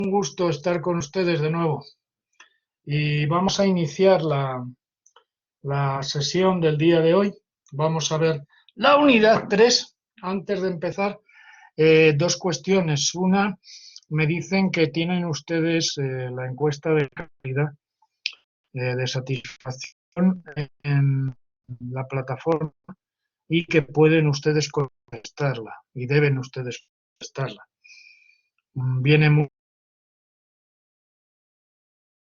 Un gusto estar con ustedes de nuevo y vamos a iniciar la sesión del día de hoy. Vamos a ver la unidad 3. Antes de empezar, dos cuestiones. Una, me dicen que tienen ustedes la encuesta de calidad de satisfacción en la plataforma y que pueden ustedes contestarla y deben ustedes contestarla. Viene muy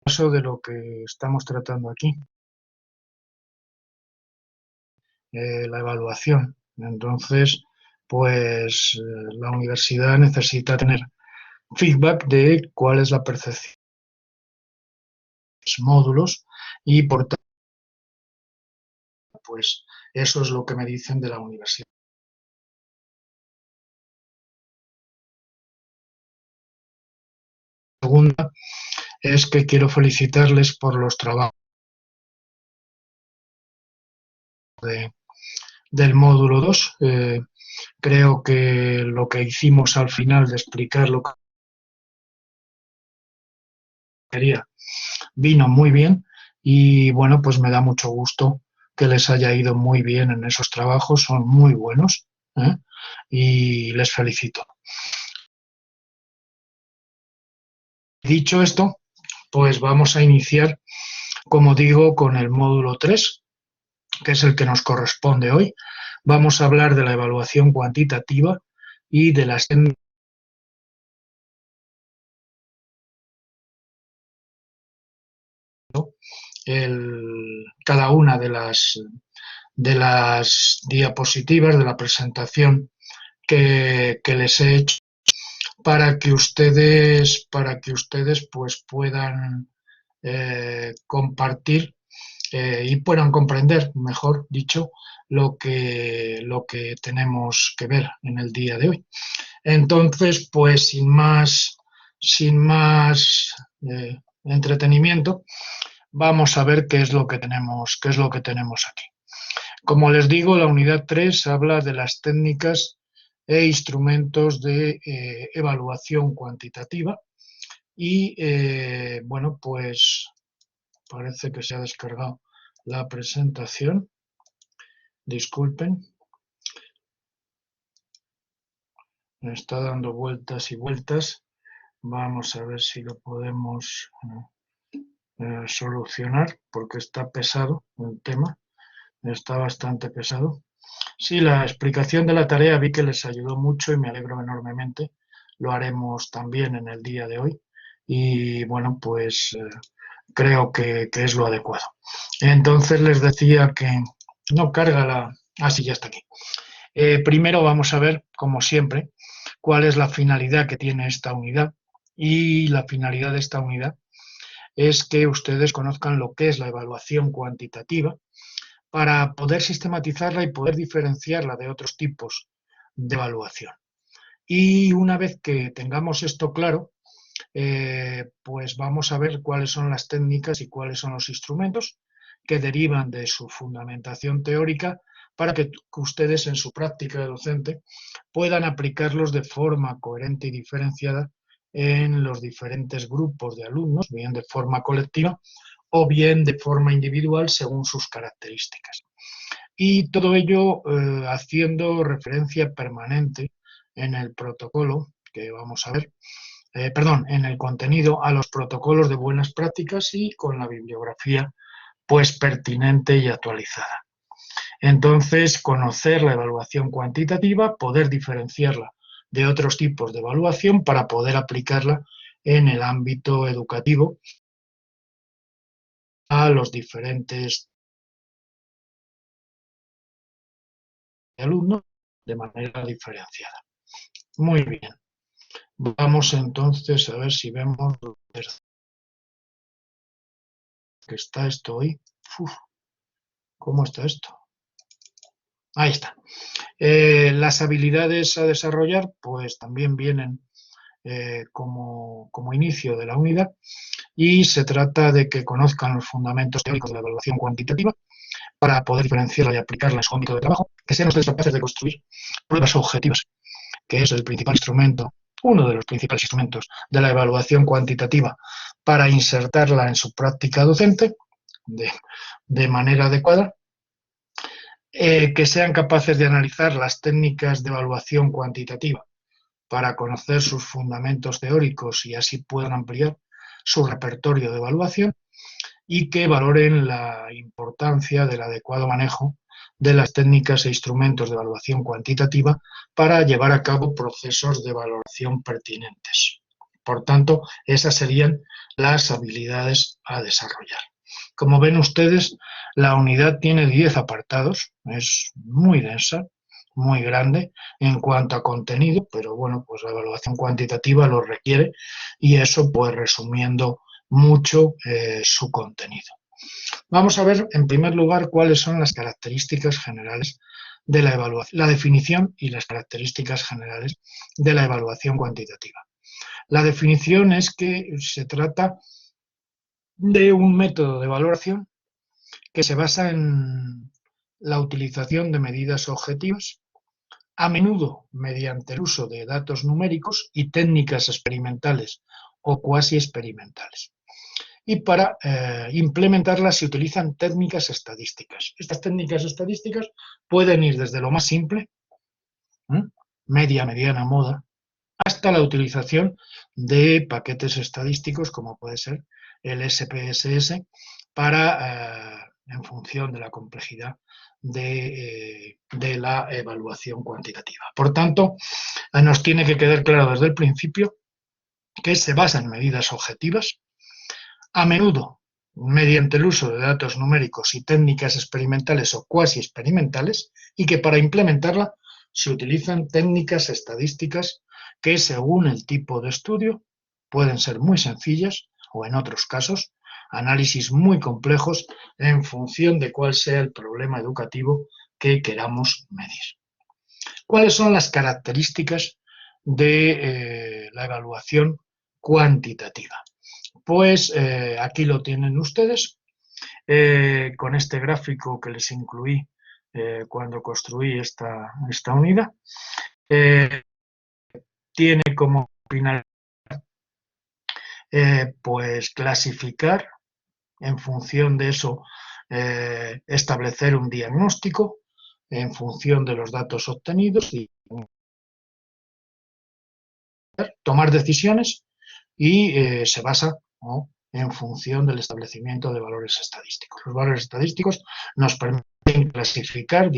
caso de lo que estamos tratando aquí, la evaluación. Entonces, pues la universidad necesita tener feedback de cuál es la percepción de los módulos y por tanto, pues eso es lo que me dicen de la universidad. La segunda es que quiero felicitarles por los trabajos del módulo 2. Creo que lo que hicimos al final de explicar lo que quería vino muy bien y bueno, pues me da mucho gusto que les haya ido muy bien en esos trabajos, son muy buenos, ¿eh? Y les felicito. Dicho esto, pues vamos a iniciar, como digo, con el módulo 3, que es el que nos corresponde hoy. Vamos a hablar de la evaluación cuantitativa y de las técnicas. Cada una de las diapositivas de la presentación que les he hecho para que ustedes pues puedan compartir y puedan comprender, mejor dicho, lo que tenemos que ver en el día de hoy. Entonces, pues sin más entretenimiento, vamos a ver qué es lo que tenemos aquí. Como les digo, la unidad 3 habla de las técnicas e instrumentos de evaluación cuantitativa y, bueno, pues parece que se ha descargado la presentación. Disculpen. Me está dando vueltas y vueltas. Vamos a ver si lo podemos solucionar, porque está pesado el tema. Está bastante pesado. Sí, la explicación de la tarea vi que les ayudó mucho y me alegro enormemente. Lo haremos también en el día de hoy y bueno, pues creo que es lo adecuado. Entonces les decía que no carga la... Ah, sí, ya está aquí. Primero vamos a ver, como siempre, cuál es la finalidad que tiene esta unidad y la finalidad de esta unidad es que ustedes conozcan lo que es la evaluación cuantitativa para poder sistematizarla y poder diferenciarla de otros tipos de evaluación. Y una vez que tengamos esto claro, pues vamos a ver cuáles son las técnicas y cuáles son los instrumentos que derivan de su fundamentación teórica para que ustedes en su práctica docente puedan aplicarlos de forma coherente y diferenciada en los diferentes grupos de alumnos, bien de forma colectiva o bien de forma individual según sus características. Y todo ello haciendo referencia permanente en el protocolo que vamos a ver, en el contenido a los protocolos de buenas prácticas y con la bibliografía pues pertinente y actualizada. Entonces, conocer la evaluación cuantitativa, poder diferenciarla de otros tipos de evaluación para poder aplicarla en el ámbito educativo a los diferentes alumnos de manera diferenciada. Muy bien. Vamos entonces a ver si vemos que está esto hoy. Uf, ¿cómo está esto? Ahí está. Las habilidades a desarrollar pues también vienen como inicio de la unidad y se trata de que conozcan los fundamentos teóricos de la evaluación cuantitativa para poder diferenciarla y aplicarla en su ámbito de trabajo, que sean ustedes capaces de construir pruebas objetivas, que es el principal instrumento uno de los principales instrumentos de la evaluación cuantitativa para insertarla en su práctica docente de manera adecuada, que sean capaces de analizar las técnicas de evaluación cuantitativa para conocer sus fundamentos teóricos y así puedan ampliar su repertorio de evaluación, y que valoren la importancia del adecuado manejo de las técnicas e instrumentos de evaluación cuantitativa para llevar a cabo procesos de valoración pertinentes. Por tanto, esas serían las habilidades a desarrollar. Como ven ustedes, la unidad tiene 10 apartados, es muy densa, muy grande en cuanto a contenido, pero bueno, pues la evaluación cuantitativa lo requiere y eso, pues resumiendo mucho su contenido. Vamos a ver, en primer lugar, cuáles son las características generales de la evaluación, la definición y las características generales de la evaluación cuantitativa. La definición es que se trata de un método de valoración que se basa en la utilización de medidas objetivas, a menudo mediante el uso de datos numéricos y técnicas experimentales o cuasi experimentales. Y para implementarlas se utilizan técnicas estadísticas. Estas técnicas estadísticas pueden ir desde lo más simple, mediana, moda, hasta la utilización de paquetes estadísticos como puede ser el SPSS para, en función de la complejidad de la evaluación cuantitativa. Por tanto, nos tiene que quedar claro desde el principio que se basa en medidas objetivas, a menudo mediante el uso de datos numéricos y técnicas experimentales o cuasi experimentales, y que para implementarla se utilizan técnicas estadísticas que, según el tipo de estudio, pueden ser muy sencillas o, en otros casos, análisis muy complejos en función de cuál sea el problema educativo que queramos medir. ¿Cuáles son las características de la evaluación cuantitativa? Pues aquí lo tienen ustedes, con este gráfico que les incluí cuando construí esta unidad. Tiene como finalidad pues clasificar, en función de eso establecer un diagnóstico en función de los datos obtenidos y tomar decisiones, y se basa, ¿no?, en función del establecimiento de valores estadísticos. Los valores estadísticos nos permiten clasificar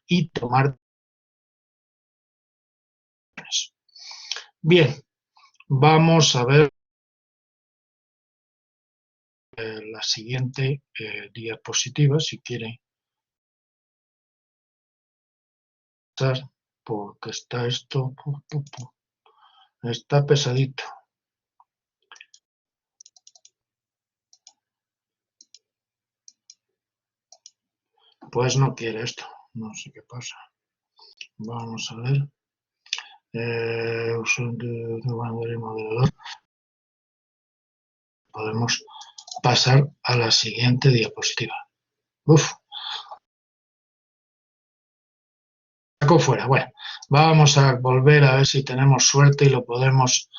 y tomar decisiones. Bien, vamos a ver la siguiente diapositiva, si quiere pasar, porque está esto, está pesadito. Pues no quiere esto, no sé qué pasa. Vamos a ver. Uso de moderador. Podemos pasar a la siguiente diapositiva. Saco fuera. Bueno, vamos a volver a ver si tenemos suerte y lo podemos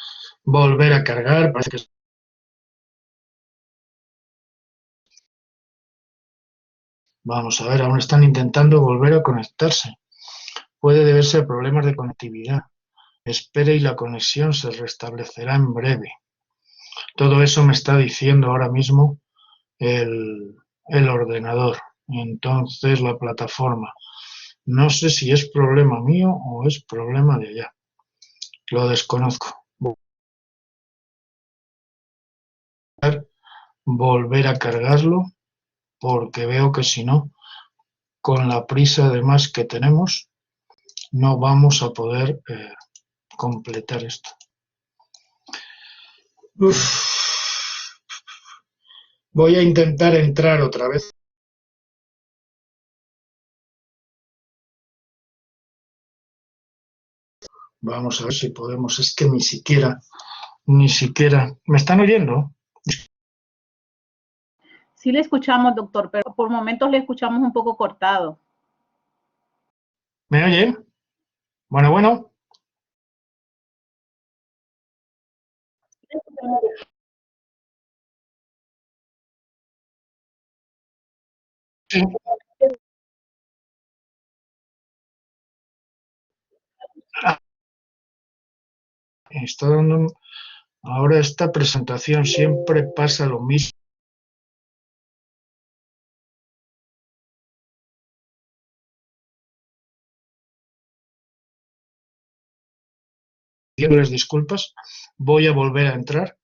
volver a cargar. Parece que vamos a ver, aún están intentando volver a conectarse. Puede deberse a problemas de conectividad. Espere y la conexión se restablecerá en breve. Todo eso me está diciendo ahora mismo el ordenador. Entonces la plataforma. No sé si es problema mío o es problema de allá. Lo desconozco. Volver a cargarlo, porque veo que si no, con la prisa además que tenemos, no vamos a poder completar esto. Voy a intentar entrar otra vez. Vamos a ver si podemos. Es que ni siquiera. ¿Me están oyendo? Sí le escuchamos, doctor, pero por momentos le escuchamos un poco cortado. ¿Me oyen? Bueno, bueno. Sí. Ah, está dando, ahora esta presentación siempre pasa lo mismo. Pidiéndoles disculpas, voy a volver a entrar.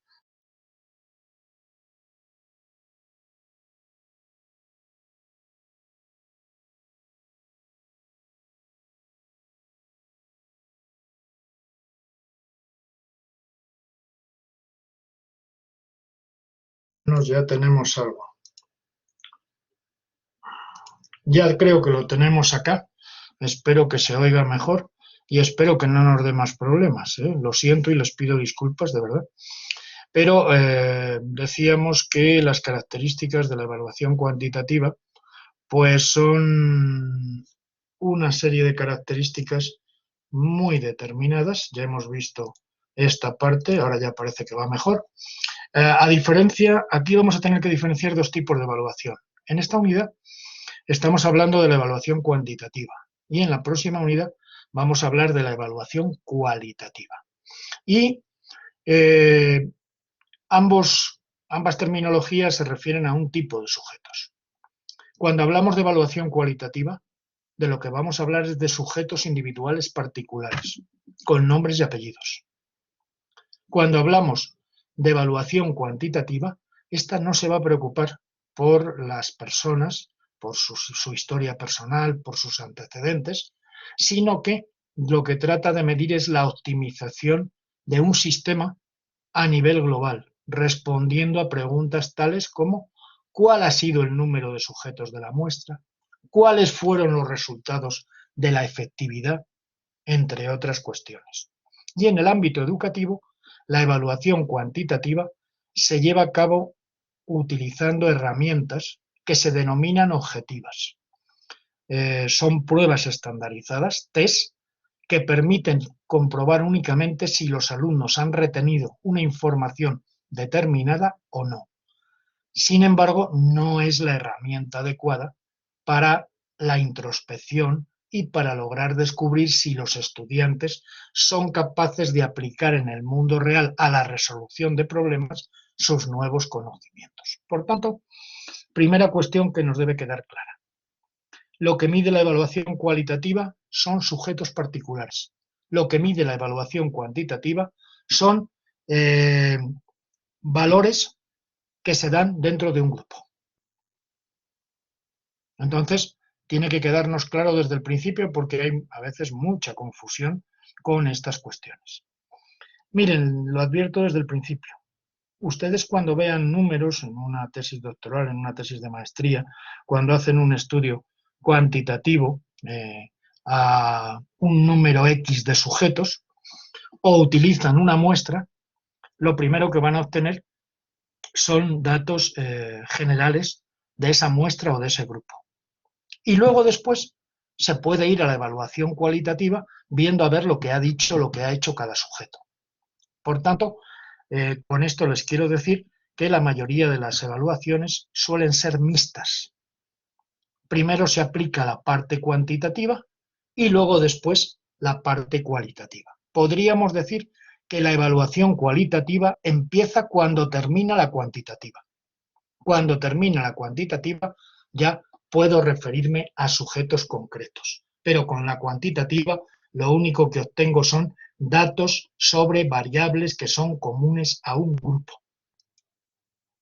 Ya tenemos algo. Ya creo que lo tenemos acá. Espero que se oiga mejor y espero que no nos dé más problemas, ¿eh? Lo siento y les pido disculpas, de verdad. Pero decíamos que las características de la evaluación cuantitativa pues son una serie de características muy determinadas. Ya hemos visto esta parte, ahora ya parece que va mejor. A diferencia, aquí vamos a tener que diferenciar dos tipos de evaluación. En esta unidad estamos hablando de la evaluación cuantitativa y en la próxima unidad vamos a hablar de la evaluación cualitativa. Y eh, ambas terminologías se refieren a un tipo de sujetos. Cuando hablamos de evaluación cualitativa, de lo que vamos a hablar es de sujetos individuales particulares, con nombres y apellidos. Cuando hablamos de evaluación cuantitativa, esta no se va a preocupar por las personas, por su historia personal, por sus antecedentes, sino que lo que trata de medir es la optimización de un sistema a nivel global, respondiendo a preguntas tales como ¿cuál ha sido el número de sujetos de la muestra? ¿Cuáles fueron los resultados de la efectividad? Entre otras cuestiones. Y en el ámbito educativo, la evaluación cuantitativa se lleva a cabo utilizando herramientas que se denominan objetivas. Son pruebas estandarizadas, test, que permiten comprobar únicamente si los alumnos han retenido una información determinada o no. Sin embargo, no es la herramienta adecuada para la introspección y para lograr descubrir si los estudiantes son capaces de aplicar en el mundo real a la resolución de problemas sus nuevos conocimientos. Por tanto, primera cuestión que nos debe quedar clara. Lo que mide la evaluación cualitativa son sujetos particulares. Lo que mide la evaluación cuantitativa son eh, valores que se dan dentro de un grupo. Entonces, tiene que quedarnos claro desde el principio porque hay a veces mucha confusión con estas cuestiones. Miren, lo advierto desde el principio. Ustedes cuando vean números en una tesis doctoral, en una tesis de maestría, cuando hacen un estudio cuantitativo a un número X de sujetos o utilizan una muestra, lo primero que van a obtener son datos generales de esa muestra o de ese grupo. Y luego después se puede ir a la evaluación cualitativa viendo a ver lo que ha dicho, lo que ha hecho cada sujeto. Por tanto, con esto les quiero decir que la mayoría de las evaluaciones suelen ser mixtas. Primero se aplica la parte cuantitativa y luego después la parte cualitativa. Podríamos decir que la evaluación cualitativa empieza cuando termina la cuantitativa. Cuando termina la cuantitativa ya puedo referirme a sujetos concretos, pero con la cuantitativa lo único que obtengo son datos sobre variables que son comunes a un grupo.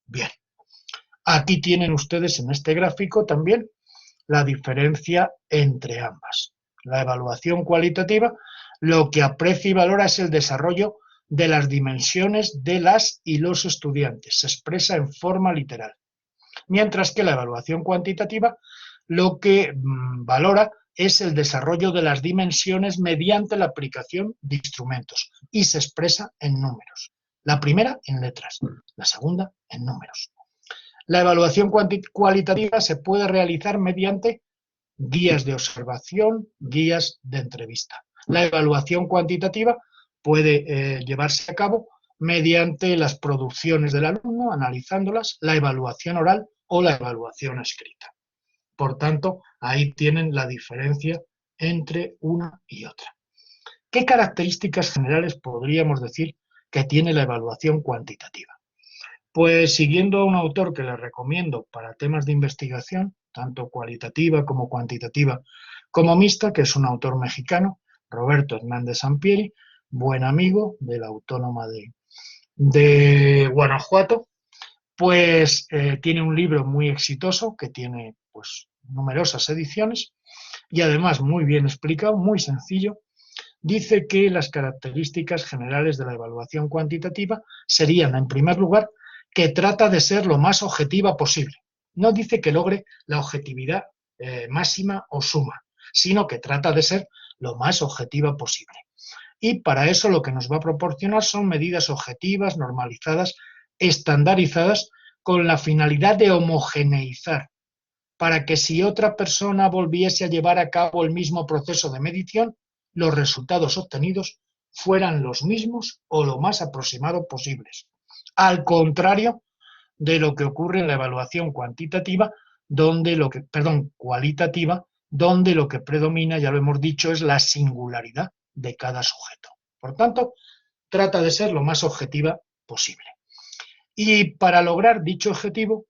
Bien, aquí tienen ustedes en este gráfico también la diferencia entre ambas. La evaluación cualitativa lo que aprecia y valora es el desarrollo de las dimensiones de las y los estudiantes. Se expresa en forma literal. Mientras que la evaluación cuantitativa lo que valora es el desarrollo de las dimensiones mediante la aplicación de instrumentos y se expresa en números. La primera en letras, la segunda en números. La evaluación cualitativa se puede realizar mediante guías de observación, guías de entrevista. La evaluación cuantitativa puede llevarse a cabo mediante las producciones del alumno, analizándolas, la evaluación oral o la evaluación escrita. Por tanto, ahí tienen la diferencia entre una y otra. ¿Qué características generales podríamos decir que tiene la evaluación cuantitativa? Pues siguiendo a un autor que les recomiendo para temas de investigación, tanto cualitativa como cuantitativa, como mixta, que es un autor mexicano, Roberto Hernández Sampieri, buen amigo de la Autónoma de Guanajuato, pues tiene un libro muy exitoso que tiene pues numerosas ediciones y además muy bien explicado, muy sencillo. Dice que las características generales de la evaluación cuantitativa serían, en primer lugar, que trata de ser lo más objetiva posible. No dice que logre la objetividad máxima o suma, sino que trata de ser lo más objetiva posible. Y para eso lo que nos va a proporcionar son medidas objetivas, normalizadas, estandarizadas, con la finalidad de homogeneizar, para que si otra persona volviese a llevar a cabo el mismo proceso de medición, los resultados obtenidos fueran los mismos o lo más aproximados posibles. Al contrario de lo que ocurre en la evaluación cualitativa, donde lo que predomina, ya lo hemos dicho, es la singularidad de cada sujeto. Por tanto, trata de ser lo más objetiva posible. Y para lograr dicho objetivo,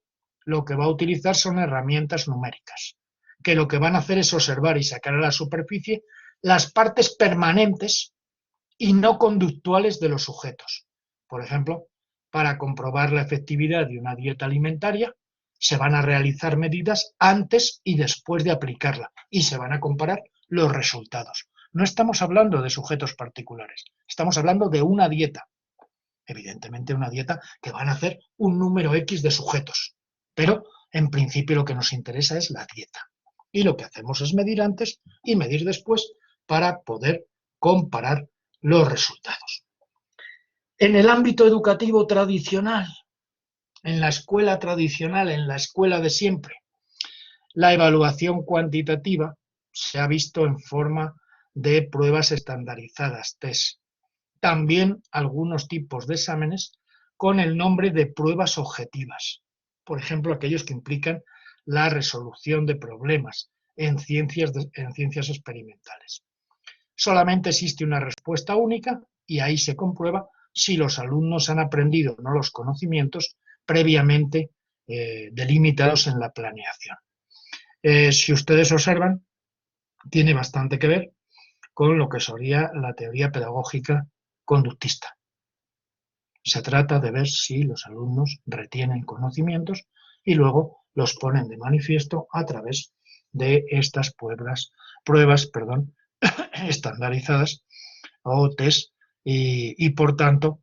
lo que va a utilizar son herramientas numéricas, que lo que van a hacer es observar y sacar a la superficie las partes permanentes y no conductuales de los sujetos. Por ejemplo, para comprobar la efectividad de una dieta alimentaria, se van a realizar medidas antes y después de aplicarla y se van a comparar los resultados. No estamos hablando de sujetos particulares, estamos hablando de una dieta. Evidentemente una dieta que van a hacer un número X de sujetos, pero en principio lo que nos interesa es la dieta. Y lo que hacemos es medir antes y medir después para poder comparar los resultados. En el ámbito educativo tradicional, en la escuela tradicional, en la escuela de siempre, la evaluación cuantitativa se ha visto en forma de pruebas estandarizadas, test. También algunos tipos de exámenes con el nombre de pruebas objetivas. Por ejemplo, aquellos que implican la resolución de problemas en ciencias experimentales. Solamente existe una respuesta única y ahí se comprueba si los alumnos han aprendido o no los conocimientos previamente delimitados en la planeación. Si ustedes observan, tiene bastante que ver con lo que sería la teoría pedagógica conductista. Se trata de ver si los alumnos retienen conocimientos y luego los ponen de manifiesto a través de estas pruebas estandarizadas o test y por tanto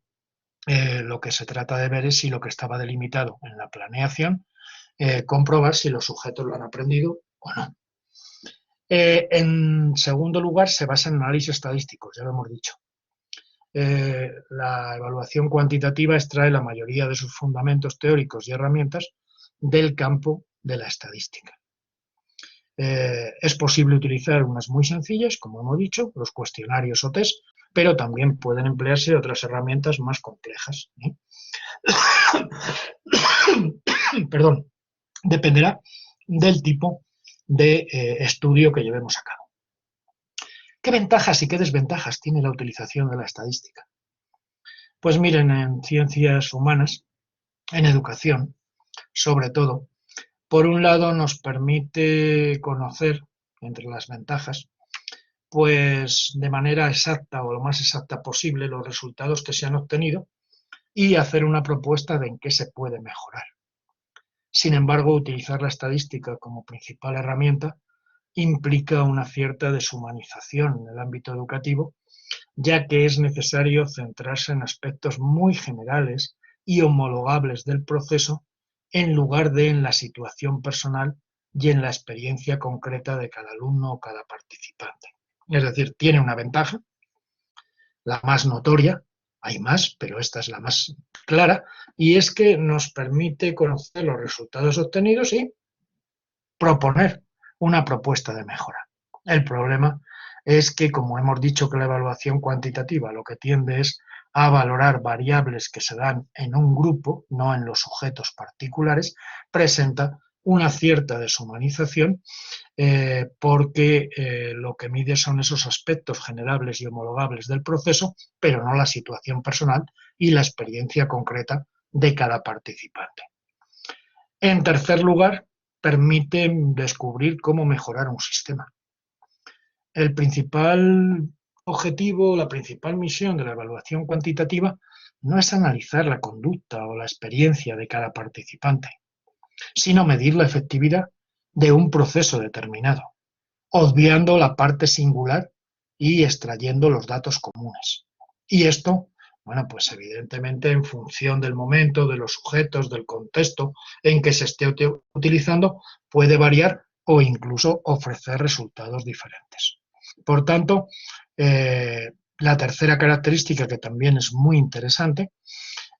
lo que se trata de ver es si lo que estaba delimitado en la planeación, comprobar si los sujetos lo han aprendido o no. En segundo lugar, se basa en análisis estadísticos, ya lo hemos dicho. La evaluación cuantitativa extrae la mayoría de sus fundamentos teóricos y herramientas del campo de la estadística. Es posible utilizar unas muy sencillas, como hemos dicho, los cuestionarios o test, pero también pueden emplearse otras herramientas más complejas. Perdón, dependerá del tipo de estudio que llevemos a cabo. ¿Qué ventajas y qué desventajas tiene la utilización de la estadística? Pues miren, en ciencias humanas, en educación, sobre todo, por un lado nos permite conocer, entre las ventajas, pues de manera exacta o lo más exacta posible los resultados que se han obtenido y hacer una propuesta de en qué se puede mejorar. Sin embargo, utilizar la estadística como principal herramienta implica una cierta deshumanización en el ámbito educativo, ya que es necesario centrarse en aspectos muy generales y homologables del proceso en lugar de en la situación personal y en la experiencia concreta de cada alumno o cada participante. Es decir, tiene una ventaja, la más notoria, hay más, pero esta es la más clara, y es que nos permite conocer los resultados obtenidos y proponer una propuesta de mejora. El problema es que, como hemos dicho que la evaluación cuantitativa lo que tiende es a valorar variables que se dan en un grupo, no en los sujetos particulares, presenta una cierta deshumanización porque lo que mide son esos aspectos generables y homologables del proceso, pero no la situación personal y la experiencia concreta de cada participante. En tercer lugar, permite descubrir cómo mejorar un sistema. El principal objetivo, la principal misión de la evaluación cuantitativa no es analizar la conducta o la experiencia de cada participante, sino medir la efectividad de un proceso determinado, obviando la parte singular y extrayendo los datos comunes. Y esto, bueno, pues evidentemente en función del momento, de los sujetos, del contexto en que se esté utilizando, puede variar o incluso ofrecer resultados diferentes. Por tanto, la tercera característica, que también es muy interesante,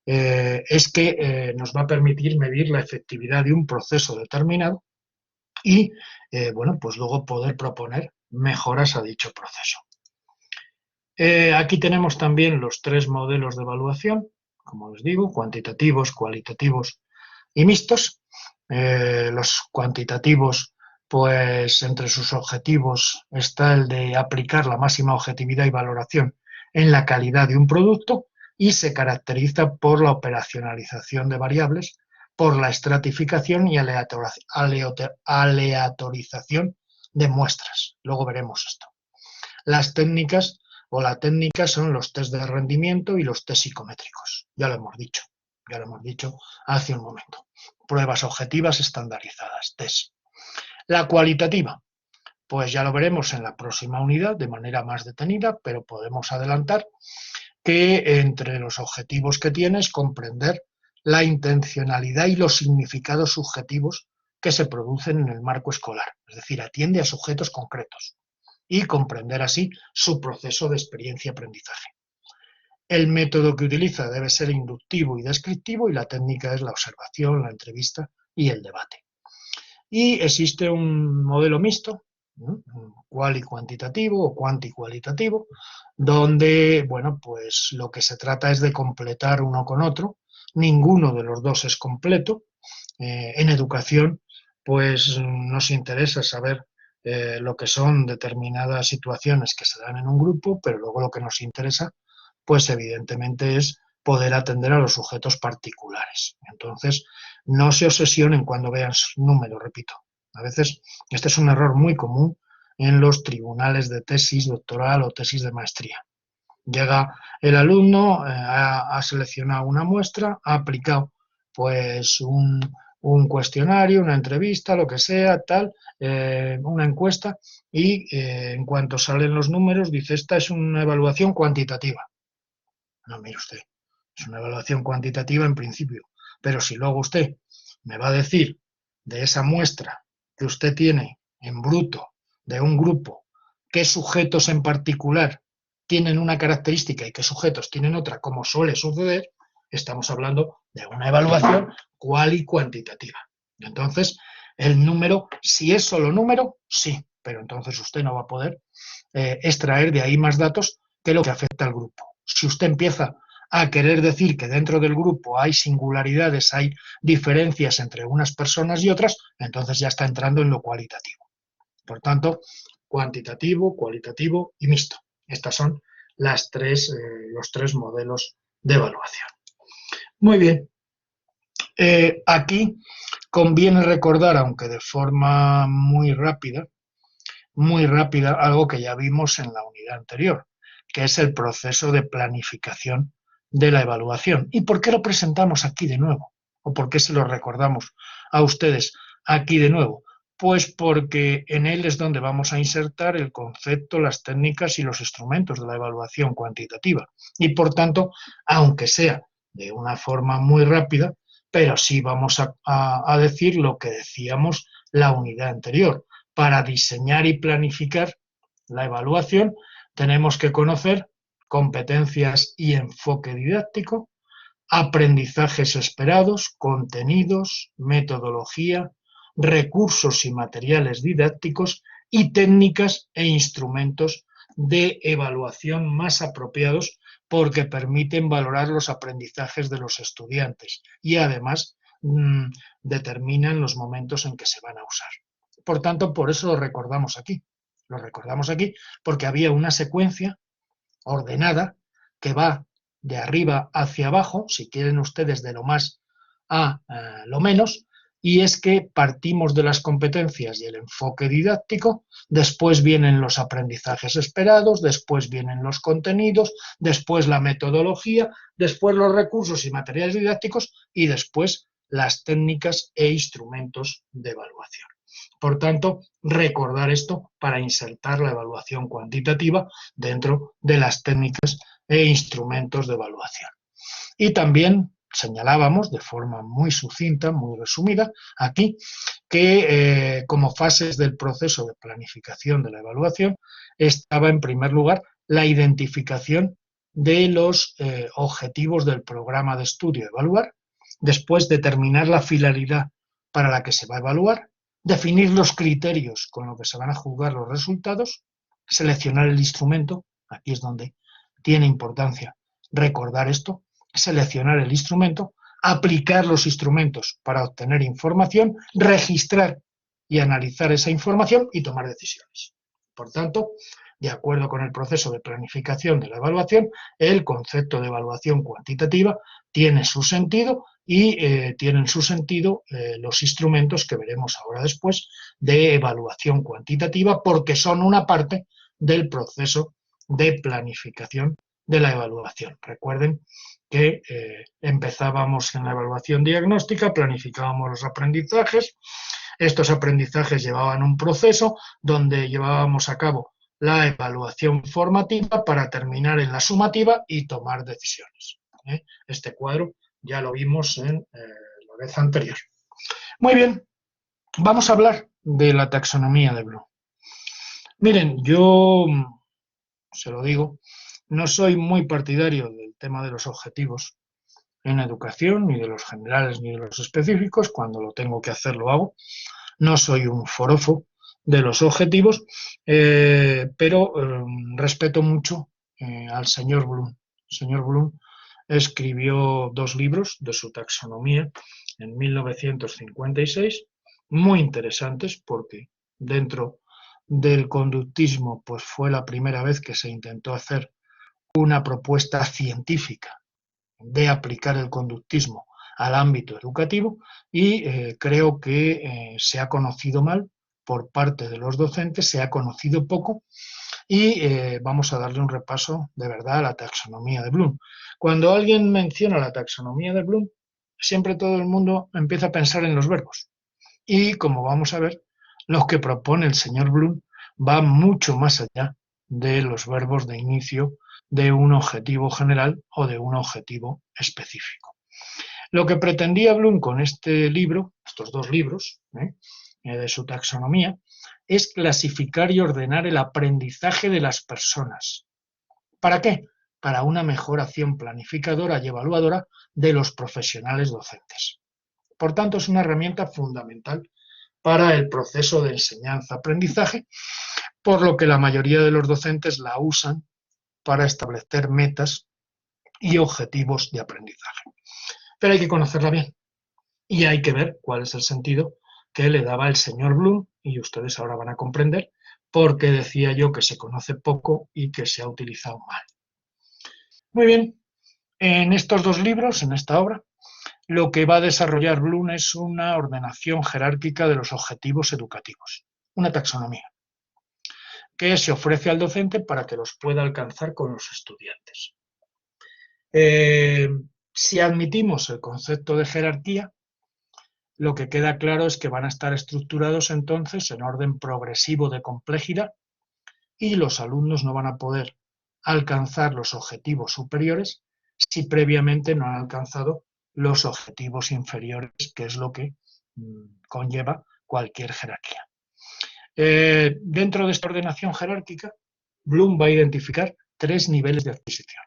es que nos va a permitir medir la efectividad de un proceso determinado y, bueno, pues luego poder proponer mejoras a dicho proceso. Aquí tenemos también los tres modelos de evaluación, como les digo, cuantitativos, cualitativos y mixtos. Los cuantitativos, pues entre sus objetivos está el de aplicar la máxima objetividad y valoración en la calidad de un producto y se caracteriza por la operacionalización de variables, por la estratificación y aleatorización de muestras. Luego veremos esto. Las técnicas o la técnica son los test de rendimiento y los test psicométricos. Ya lo hemos dicho hace un momento. Pruebas objetivas estandarizadas, test. La cualitativa, pues ya lo veremos en la próxima unidad de manera más detenida, pero podemos adelantar que entre los objetivos que tiene es comprender la intencionalidad y los significados subjetivos que se producen en el marco escolar, es decir, atiende a sujetos concretos y comprender así su proceso de experiencia-aprendizaje. El método que utiliza debe ser inductivo y descriptivo y la técnica es la observación, la entrevista y el debate. Y existe un modelo mixto, cual y cuantitativo o cuanti-cualitativo, donde, bueno, pues lo que se trata es de completar uno con otro. Ninguno de los dos es completo. En educación, pues nos interesa saber lo que son determinadas situaciones que se dan en un grupo, pero luego lo que nos interesa, pues evidentemente es poder atender a los sujetos particulares. Entonces, no se obsesionen cuando vean números, repito. A veces este es un error muy común en los tribunales de tesis doctoral o tesis de maestría. Llega el alumno, ha seleccionado una muestra, ha aplicado pues un cuestionario, una entrevista, lo que sea, tal, una encuesta, y en cuanto salen los números dice, esta es una evaluación cuantitativa. No, mire usted, es una evaluación cuantitativa en principio, pero si luego usted me va a decir de esa muestra que usted tiene en bruto de un grupo, qué sujetos en particular tienen una característica y qué sujetos tienen otra, como suele suceder, estamos hablando de una evaluación cual y cuantitativa. Entonces, el número, si es solo número, sí, pero entonces usted no va a poder extraer de ahí más datos que lo que afecta al grupo. Si usted empieza a querer decir que dentro del grupo hay singularidades, hay diferencias entre unas personas y otras, entonces ya está entrando en lo cualitativo. Por tanto, cuantitativo, cualitativo y mixto. Estos son los tres modelos de evaluación. Muy bien. Aquí conviene recordar, aunque de forma muy rápida, algo que ya vimos en la unidad anterior, que es el proceso de planificación de la evaluación. ¿Y por qué lo presentamos aquí de nuevo? ¿O por qué se lo recordamos a ustedes aquí de nuevo? Pues porque en él es donde vamos a insertar el concepto, las técnicas y los instrumentos de la evaluación cuantitativa. Y por tanto, aunque sea de una forma muy rápida, pero sí vamos a decir lo que decíamos la unidad anterior. Para diseñar y planificar la evaluación tenemos que conocer competencias y enfoque didáctico, aprendizajes esperados, contenidos, metodología, recursos y materiales didácticos y técnicas e instrumentos de evaluación más apropiados porque permiten valorar los aprendizajes de los estudiantes y además determinan los momentos en que se van a usar. Por tanto, por eso lo recordamos aquí. Lo recordamos aquí porque había una secuencia ordenada que va de arriba hacia abajo, si quieren ustedes de lo más a lo menos, y es que partimos de las competencias y el enfoque didáctico, después vienen los aprendizajes esperados, después vienen los contenidos, después la metodología, después los recursos y materiales didácticos y después las técnicas e instrumentos de evaluación. Por tanto, recordar esto para insertar la evaluación cuantitativa dentro de las técnicas e instrumentos de evaluación. Y también señalábamos de forma muy sucinta, muy resumida, aquí, que como fases del proceso de planificación de la evaluación estaba en primer lugar la identificación de los objetivos del programa de estudio a evaluar, después determinar la finalidad para la que se va a evaluar, definir los criterios con los que se van a juzgar los resultados, seleccionar el instrumento, aquí es donde tiene importancia recordar esto, seleccionar el instrumento, aplicar los instrumentos para obtener información, registrar y analizar esa información y tomar decisiones. Por tanto, de acuerdo con el proceso de planificación de la evaluación, el concepto de evaluación cuantitativa tiene su sentido y tienen su sentido los instrumentos que veremos ahora después de evaluación cuantitativa porque son una parte del proceso de planificación de la evaluación. Recuerden que empezábamos en la evaluación diagnóstica, planificábamos los aprendizajes, estos aprendizajes llevaban un proceso donde llevábamos a cabo la evaluación formativa para terminar en la sumativa y tomar decisiones. Este cuadro ya lo vimos en la vez anterior. Muy bien, vamos a hablar de la taxonomía de Bloom. Miren, yo se lo digo, no soy muy partidario del tema de los objetivos en educación, ni de los generales ni de los específicos. Cuando lo tengo que hacer lo hago. No soy un forofo de los objetivos, pero respeto mucho al señor Bloom. El señor Bloom escribió 2 libros de su taxonomía en 1956, muy interesantes porque dentro del conductismo pues fue la primera vez que se intentó hacer una propuesta científica de aplicar el conductismo al ámbito educativo y creo que se ha conocido mal por parte de los docentes, se ha conocido poco y vamos a darle un repaso de verdad a la taxonomía de Bloom. Cuando alguien menciona la taxonomía de Bloom, siempre todo el mundo empieza a pensar en los verbos y como vamos a ver, lo que propone el señor Bloom va mucho más allá de los verbos de inicio de un objetivo general o de un objetivo específico. Lo que pretendía Bloom con este libro, estos 2 libros de su taxonomía, es clasificar y ordenar el aprendizaje de las personas. ¿Para qué? Para una mejor acción planificadora y evaluadora de los profesionales docentes. Por tanto, es una herramienta fundamental para el proceso de enseñanza-aprendizaje, por lo que la mayoría de los docentes la usan para establecer metas y objetivos de aprendizaje. Pero hay que conocerla bien y hay que ver cuál es el sentido que le daba el señor Bloom y ustedes ahora van a comprender por qué decía yo que se conoce poco y que se ha utilizado mal. Muy bien, en estos 2 libros, en esta obra, lo que va a desarrollar Bloom es una ordenación jerárquica de los objetivos educativos, una taxonomía, que se ofrece al docente para que los pueda alcanzar con los estudiantes. Si admitimos el concepto de jerarquía, lo que queda claro es que van a estar estructurados entonces en orden progresivo de complejidad y los alumnos no van a poder alcanzar los objetivos superiores si previamente no han alcanzado los objetivos inferiores, que es lo que conlleva cualquier jerarquía. Dentro de esta ordenación jerárquica, Bloom va a identificar 3 niveles de adquisición.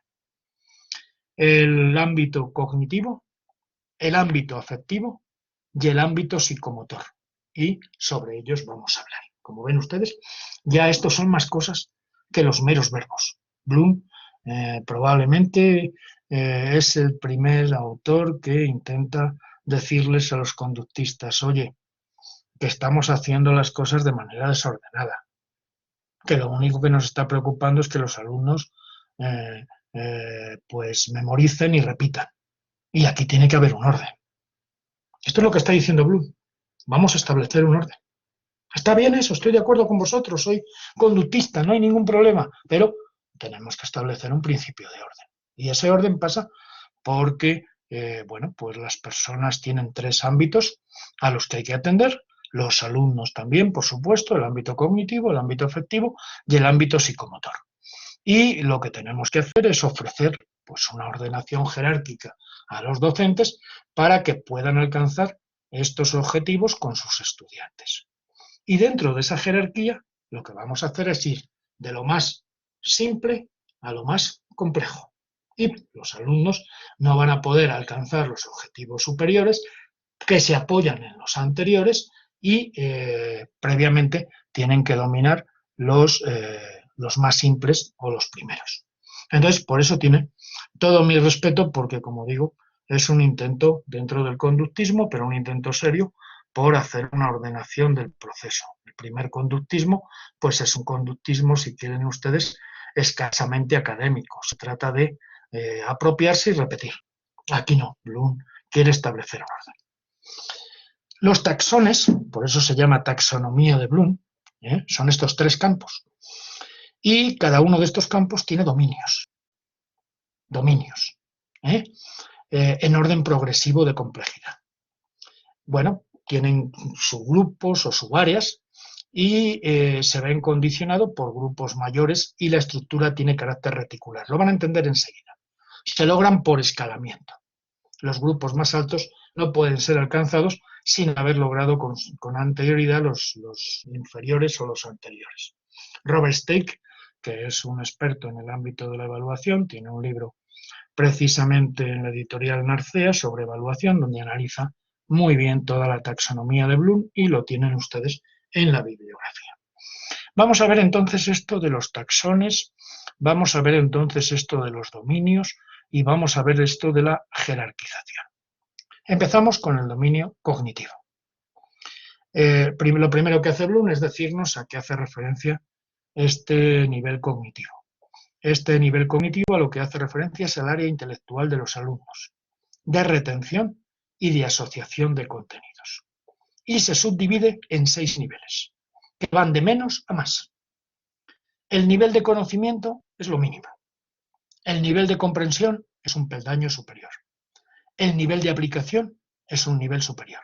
El ámbito cognitivo, el ámbito afectivo y el ámbito psicomotor. Y sobre ellos vamos a hablar. Como ven ustedes, ya estos son más cosas que los meros verbos. Bloom probablemente es el primer autor que intenta decirles a los conductistas, oye, que estamos haciendo las cosas de manera desordenada, que lo único que nos está preocupando es que los alumnos pues memoricen y repitan. Y aquí tiene que haber un orden. Esto es lo que está diciendo Bloom. Vamos a establecer un orden. Está bien eso, estoy de acuerdo con vosotros, soy conductista, no hay ningún problema, pero tenemos que establecer un principio de orden. Y ese orden pasa porque, bueno, pues las personas tienen 3 ámbitos a los que hay que atender, los alumnos también, por supuesto, el ámbito cognitivo, el ámbito afectivo y el ámbito psicomotor. Y lo que tenemos que hacer es ofrecer pues, una ordenación jerárquica a los docentes para que puedan alcanzar estos objetivos con sus estudiantes. Y dentro de esa jerarquía, lo que vamos a hacer es ir de lo más simple a lo más complejo. Y los alumnos no van a poder alcanzar los objetivos superiores que se apoyan en los anteriores y previamente tienen que dominar los más simples o los primeros. Entonces, por eso tiene todo mi respeto, porque, como digo, es un intento dentro del conductismo, pero un intento serio por hacer una ordenación del proceso. El primer conductismo, pues es un conductismo, si quieren ustedes, escasamente académico. Se trata de apropiarse y repetir. Aquí no, Bloom quiere establecer un orden. Los taxones, por eso se llama taxonomía de Bloom, son estos 3 campos. Y cada uno de estos campos tiene dominios. En orden progresivo de complejidad. Bueno, tienen subgrupos o subáreas y se ven condicionados por grupos mayores y la estructura tiene carácter reticular. Lo van a entender enseguida. Se logran por escalamiento. Los grupos más altos no pueden ser alcanzados sin haber logrado con anterioridad los inferiores o los anteriores. Robert Stake, que es un experto en el ámbito de la evaluación, tiene un libro precisamente en la editorial Narcea sobre evaluación, donde analiza muy bien toda la taxonomía de Bloom y lo tienen ustedes en la bibliografía. Vamos a ver entonces esto de los taxones, vamos a ver entonces esto de los dominios y vamos a ver esto de la jerarquización. Empezamos con el dominio cognitivo. Lo primero que hace Bloom es decirnos a qué hace referencia este nivel cognitivo. Este nivel cognitivo a lo que hace referencia es el área intelectual de los alumnos, de retención y de asociación de contenidos. Y se subdivide en 6 niveles, que van de menos a más. El nivel de conocimiento es lo mínimo. El nivel de comprensión es un peldaño superior. El nivel de aplicación es un nivel superior.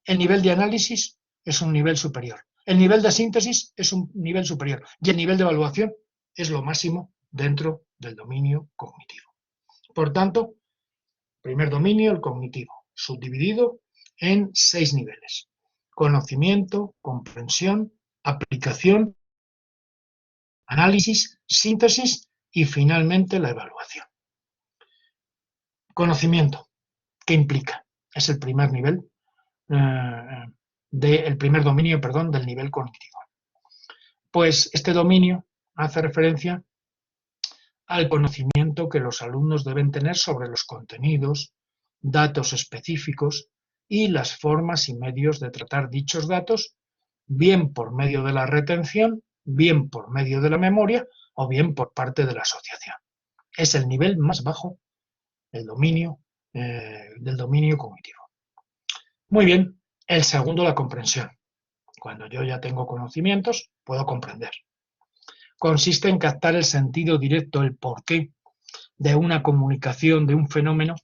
El nivel de análisis es un nivel superior. El nivel de síntesis es un nivel superior. Y el nivel de evaluación es lo máximo dentro del dominio cognitivo. Por tanto, primer dominio, el cognitivo, subdividido en 6 niveles. Conocimiento, comprensión, aplicación, análisis, síntesis y finalmente la evaluación. Conocimiento, ¿qué implica? Es el primer nivel, el primer dominio, perdón, del nivel cognitivo. Pues este dominio hace referencia al conocimiento que los alumnos deben tener sobre los contenidos, datos específicos y las formas y medios de tratar dichos datos, bien por medio de la retención, bien por medio de la memoria o bien por parte de la asociación. Es el nivel más bajo del dominio cognitivo. Muy bien, el segundo, la comprensión. Cuando yo ya tengo conocimientos, puedo comprender. Consiste en captar el sentido directo, el porqué de una comunicación, de un fenómeno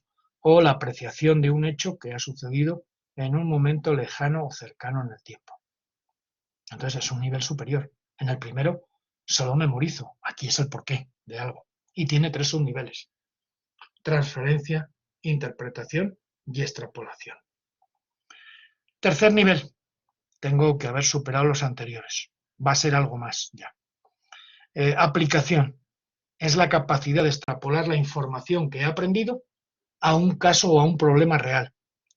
o la apreciación de un hecho que ha sucedido en un momento lejano o cercano en el tiempo. Entonces es un nivel superior. En el primero solo memorizo, aquí es el porqué de algo. Y tiene 3 subniveles: transferencia, interpretación y extrapolación. Tercer nivel, tengo que haber superado los anteriores. Va a ser algo más ya. Aplicación, es la capacidad de extrapolar la información que he aprendido a un caso o a un problema real,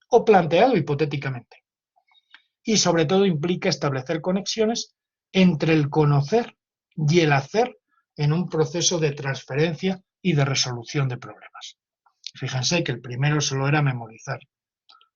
o planteado hipotéticamente. Y sobre todo implica establecer conexiones entre el conocer y el hacer en un proceso de transferencia y de resolución de problemas. Fíjense que el primero solo era memorizar.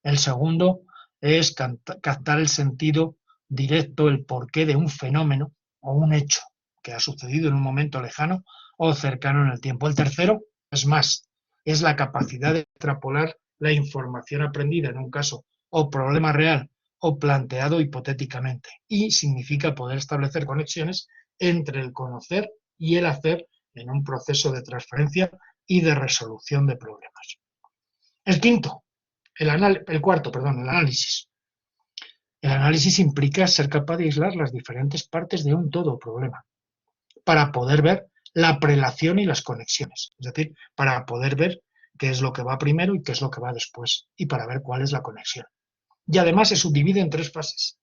El segundo es captar el sentido directo, el porqué de un fenómeno o un hecho que ha sucedido en un momento lejano o cercano en el tiempo. El tercero es más, es la capacidad de extrapolar la información aprendida en un caso o problema real o planteado hipotéticamente, y significa poder establecer conexiones entre el conocer y el hacer en un proceso de transferencia y de resolución de problemas. El cuarto, el análisis. El análisis implica ser capaz de aislar las diferentes partes de un todo problema para poder ver la prelación y las conexiones, es decir, para poder ver qué es lo que va primero y qué es lo que va después, y para ver cuál es la conexión. Y además se subdivide en 3 fases: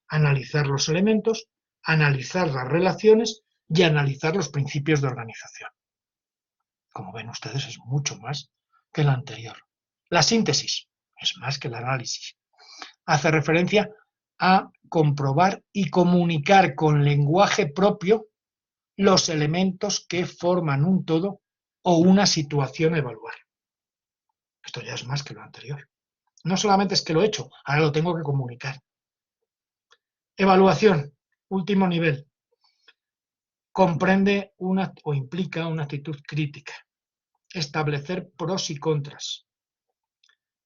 analizar los elementos, analizar las relaciones y analizar los principios de organización. Como ven ustedes, es mucho más que el anterior. La síntesis es más que el análisis. Hace referencia a comprobar y comunicar con lenguaje propio los elementos que forman un todo o una situación a evaluar. Esto ya es más que lo anterior. No solamente es que lo he hecho, ahora lo tengo que comunicar. Evaluación, último nivel. Comprende o implica una actitud crítica. Establecer pros y contras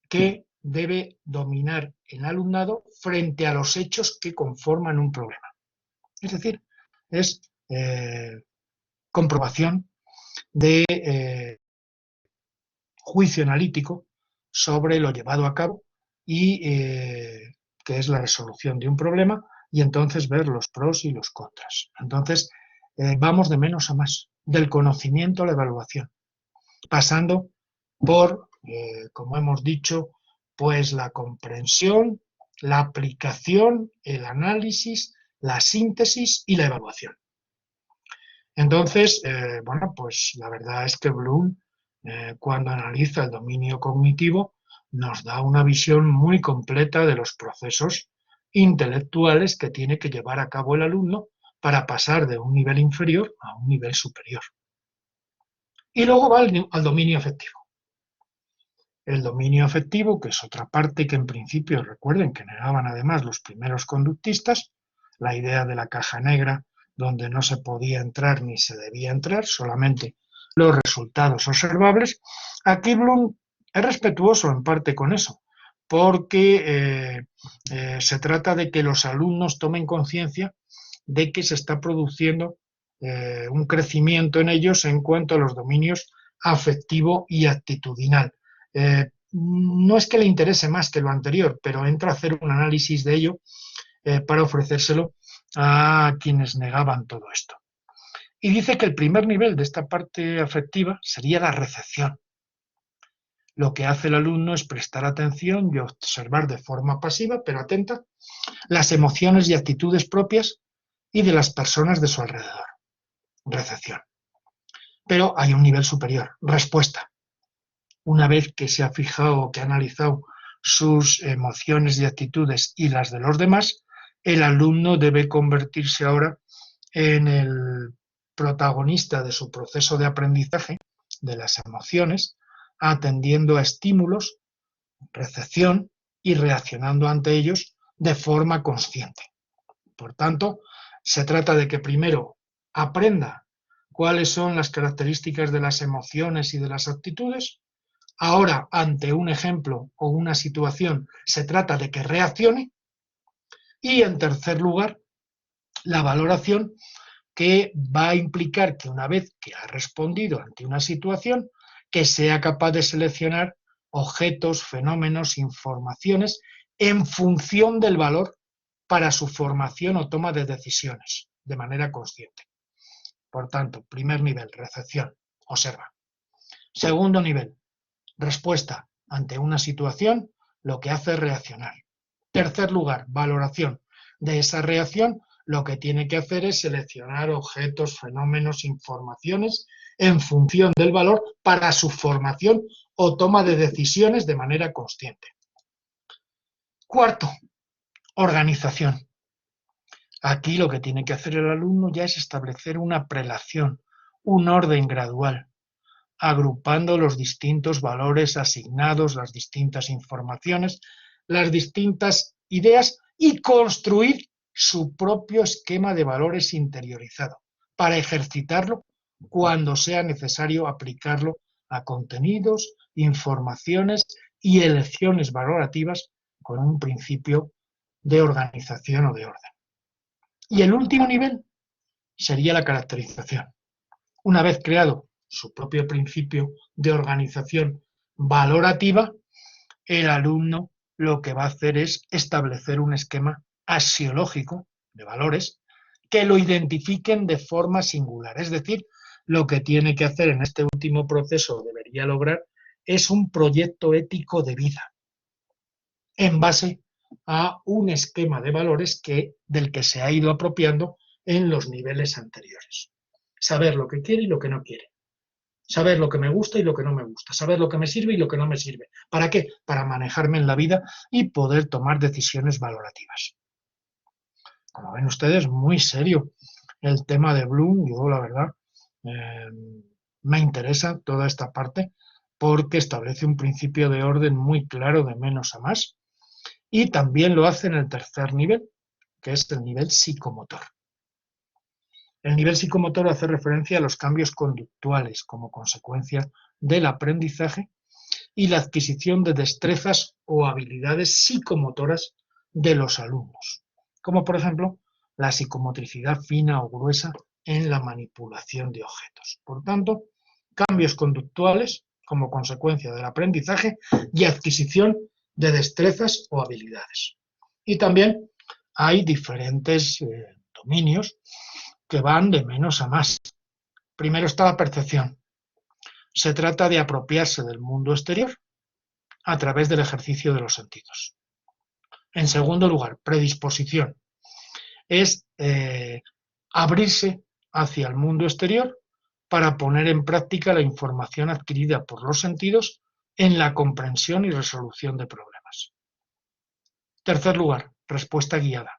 que debe dominar el alumnado frente a los hechos que conforman un problema. Es decir, es comprobación de juicio analítico sobre lo llevado a cabo y que es la resolución de un problema, y entonces ver los pros y los contras. Entonces, vamos de menos a más, del conocimiento a la evaluación, pasando por, como hemos dicho, pues la comprensión, la aplicación, el análisis, la síntesis y la evaluación. Entonces, bueno, pues la verdad es que Bloom, cuando analiza el dominio cognitivo, nos da una visión muy completa de los procesos intelectuales que tiene que llevar a cabo el alumno para pasar de un nivel inferior a un nivel superior. Y luego va al dominio afectivo. El dominio afectivo, que es otra parte que en principio, recuerden que negaban además los primeros conductistas, la idea de la caja negra donde no se podía entrar ni se debía entrar, solamente los resultados observables. Aquí Bloom es respetuoso en parte con eso, porque se trata de que los alumnos tomen conciencia de que se está produciendo un crecimiento en ellos en cuanto a los dominios afectivo y actitudinal. No es que le interese más que lo anterior, pero entra a hacer un análisis de ello para ofrecérselo a quienes negaban todo esto. Y dice que el primer nivel de esta parte afectiva sería la recepción. Lo que hace el alumno es prestar atención y observar de forma pasiva, pero atenta, las emociones y actitudes propias y de las personas de su alrededor. Recepción. Pero hay un nivel superior, respuesta. Una vez que se ha fijado, que ha analizado sus emociones y actitudes y las de los demás, el alumno debe convertirse ahora en el protagonista de su proceso de aprendizaje, de las emociones, atendiendo a estímulos, recepción y reaccionando ante ellos de forma consciente. Por tanto, se trata de que primero aprenda cuáles son las características de las emociones y de las actitudes. Ahora, ante un ejemplo o una situación, se trata de que reaccione. Y, en tercer lugar, la valoración, que va a implicar que una vez que ha respondido ante una situación, que sea capaz de seleccionar objetos, fenómenos, informaciones en función del valor para su formación o toma de decisiones, de manera consciente. Por tanto, primer nivel, recepción, observa. Segundo nivel, respuesta ante una situación, lo que hace es reaccionar. Tercer lugar, valoración de esa reacción, lo que tiene que hacer es seleccionar objetos, fenómenos, informaciones en función del valor para su formación o toma de decisiones de manera consciente. Cuarto, organización. Aquí lo que tiene que hacer el alumno ya es establecer una prelación, un orden gradual, agrupando los distintos valores asignados, las distintas informaciones, las distintas ideas y construir su propio esquema de valores interiorizado para ejercitarlo cuando sea necesario aplicarlo a contenidos, informaciones y elecciones valorativas con un principio de organización o de orden. Y el último nivel sería la caracterización. Una vez creado su propio principio de organización valorativa, el alumno lo que va a hacer es establecer un esquema axiológico de valores que lo identifiquen de forma singular. Es decir, lo que tiene que hacer en este último proceso, debería lograr, es un proyecto ético de vida en base a un esquema de valores del que se ha ido apropiando en los niveles anteriores. Saber lo que quiere y lo que no quiere. Saber lo que me gusta y lo que no me gusta. Saber lo que me sirve y lo que no me sirve. ¿Para qué? Para manejarme en la vida y poder tomar decisiones valorativas. Como ven ustedes, muy serio el tema de Bloom. Yo, la verdad, eh, me interesa toda esta parte porque establece un principio de orden muy claro de menos a más y también lo hace en el tercer nivel, que es el nivel psicomotor. El nivel psicomotor hace referencia a los cambios conductuales como consecuencia del aprendizaje y la adquisición de destrezas o habilidades psicomotoras de los alumnos, como por ejemplo la psicomotricidad fina o gruesa en la manipulación de objetos. Por tanto, cambios conductuales como consecuencia del aprendizaje y adquisición de destrezas o habilidades. Y también hay diferentes dominios que van de menos a más. Primero está la percepción. Se trata de apropiarse del mundo exterior a través del ejercicio de los sentidos. En segundo lugar, predisposición. Es abrirse hacia el mundo exterior para poner en práctica la información adquirida por los sentidos en la comprensión y resolución de problemas. Tercer lugar, respuesta guiada.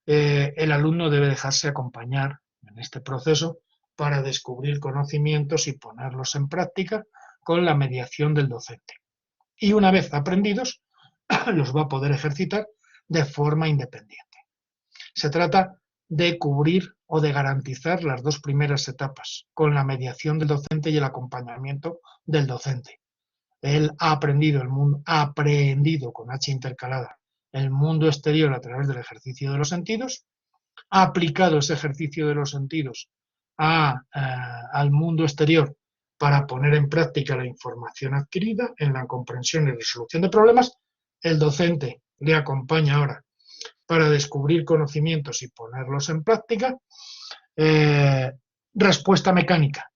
El alumno debe dejarse acompañar en este proceso para descubrir conocimientos y ponerlos en práctica con la mediación del docente. Y una vez aprendidos, los va a poder ejercitar de forma independiente. Se trata de cubrir o de garantizar las dos primeras etapas, con la mediación del docente y el acompañamiento del docente. Él ha aprendido con H intercalada, el mundo exterior a través del ejercicio de los sentidos, ha aplicado ese ejercicio de los sentidos al mundo exterior para poner en práctica la información adquirida en la comprensión y resolución de problemas. El docente le acompaña ahora para descubrir conocimientos y ponerlos en práctica. Respuesta mecánica.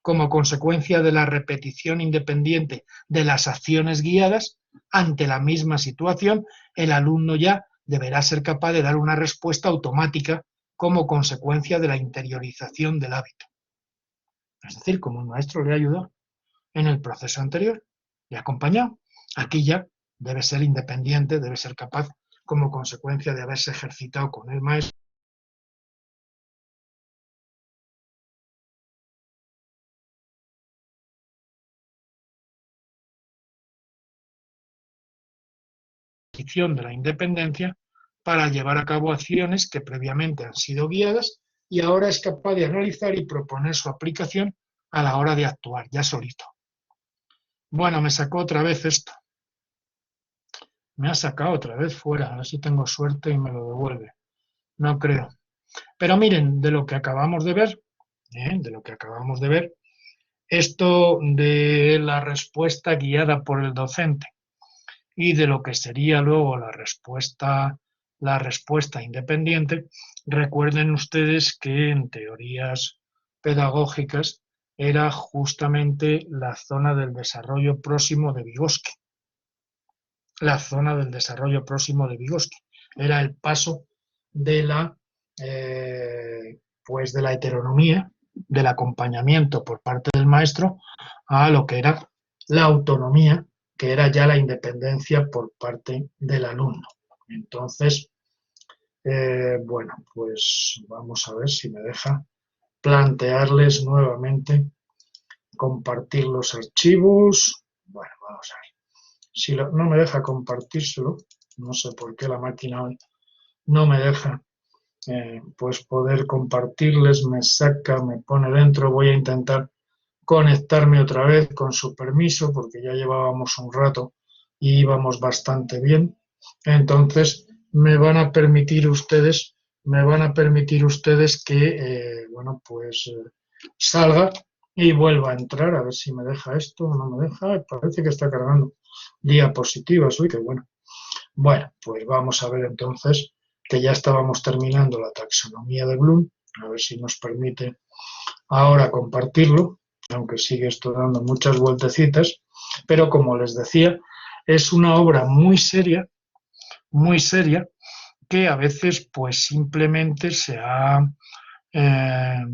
Como consecuencia de la repetición independiente de las acciones guiadas, ante la misma situación, el alumno ya deberá ser capaz de dar una respuesta automática como consecuencia de la interiorización del hábito. Es decir, como el maestro le ayudó en el proceso anterior, le acompañó, aquí ya debe ser independiente, debe ser capaz, como consecuencia de haberse ejercitado con el maestro, de la independencia para llevar a cabo acciones que previamente han sido guiadas y ahora es capaz de analizar y proponer su aplicación a la hora de actuar, ya solito. Bueno, me sacó otra vez esto. Me ha sacado otra vez fuera, a ver si tengo suerte y me lo devuelve. No creo. Pero miren, de lo que acabamos de ver, esto de la respuesta guiada por el docente y de lo que sería luego la respuesta independiente, recuerden ustedes que en teorías pedagógicas era justamente la zona del desarrollo próximo de Vygotsky. La zona del desarrollo próximo de Vygotsky era el paso de de la heteronomía, del acompañamiento por parte del maestro a lo que era la autonomía, que era ya la independencia por parte del alumno. Entonces, Bueno, pues vamos a ver si me deja plantearles nuevamente, compartir los archivos. Bueno, vamos a ver. Si no me deja compartírselo, no sé por qué la máquina hoy no me deja, pues poder compartirles, me saca, me pone dentro. Voy a intentar conectarme otra vez con su permiso, porque ya llevábamos un rato y íbamos bastante bien. Entonces, me van a permitir ustedes que, bueno, pues salga y vuelva a entrar, a ver si me deja esto o no me deja. Parece que está cargando diapositivas, uy, qué bueno. Bueno, pues vamos a ver entonces que ya estábamos terminando la taxonomía de Bloom, a ver si nos permite ahora compartirlo, aunque sigue esto dando muchas vueltecitas, pero como les decía, es una obra muy seria, que a veces pues simplemente se ha eh,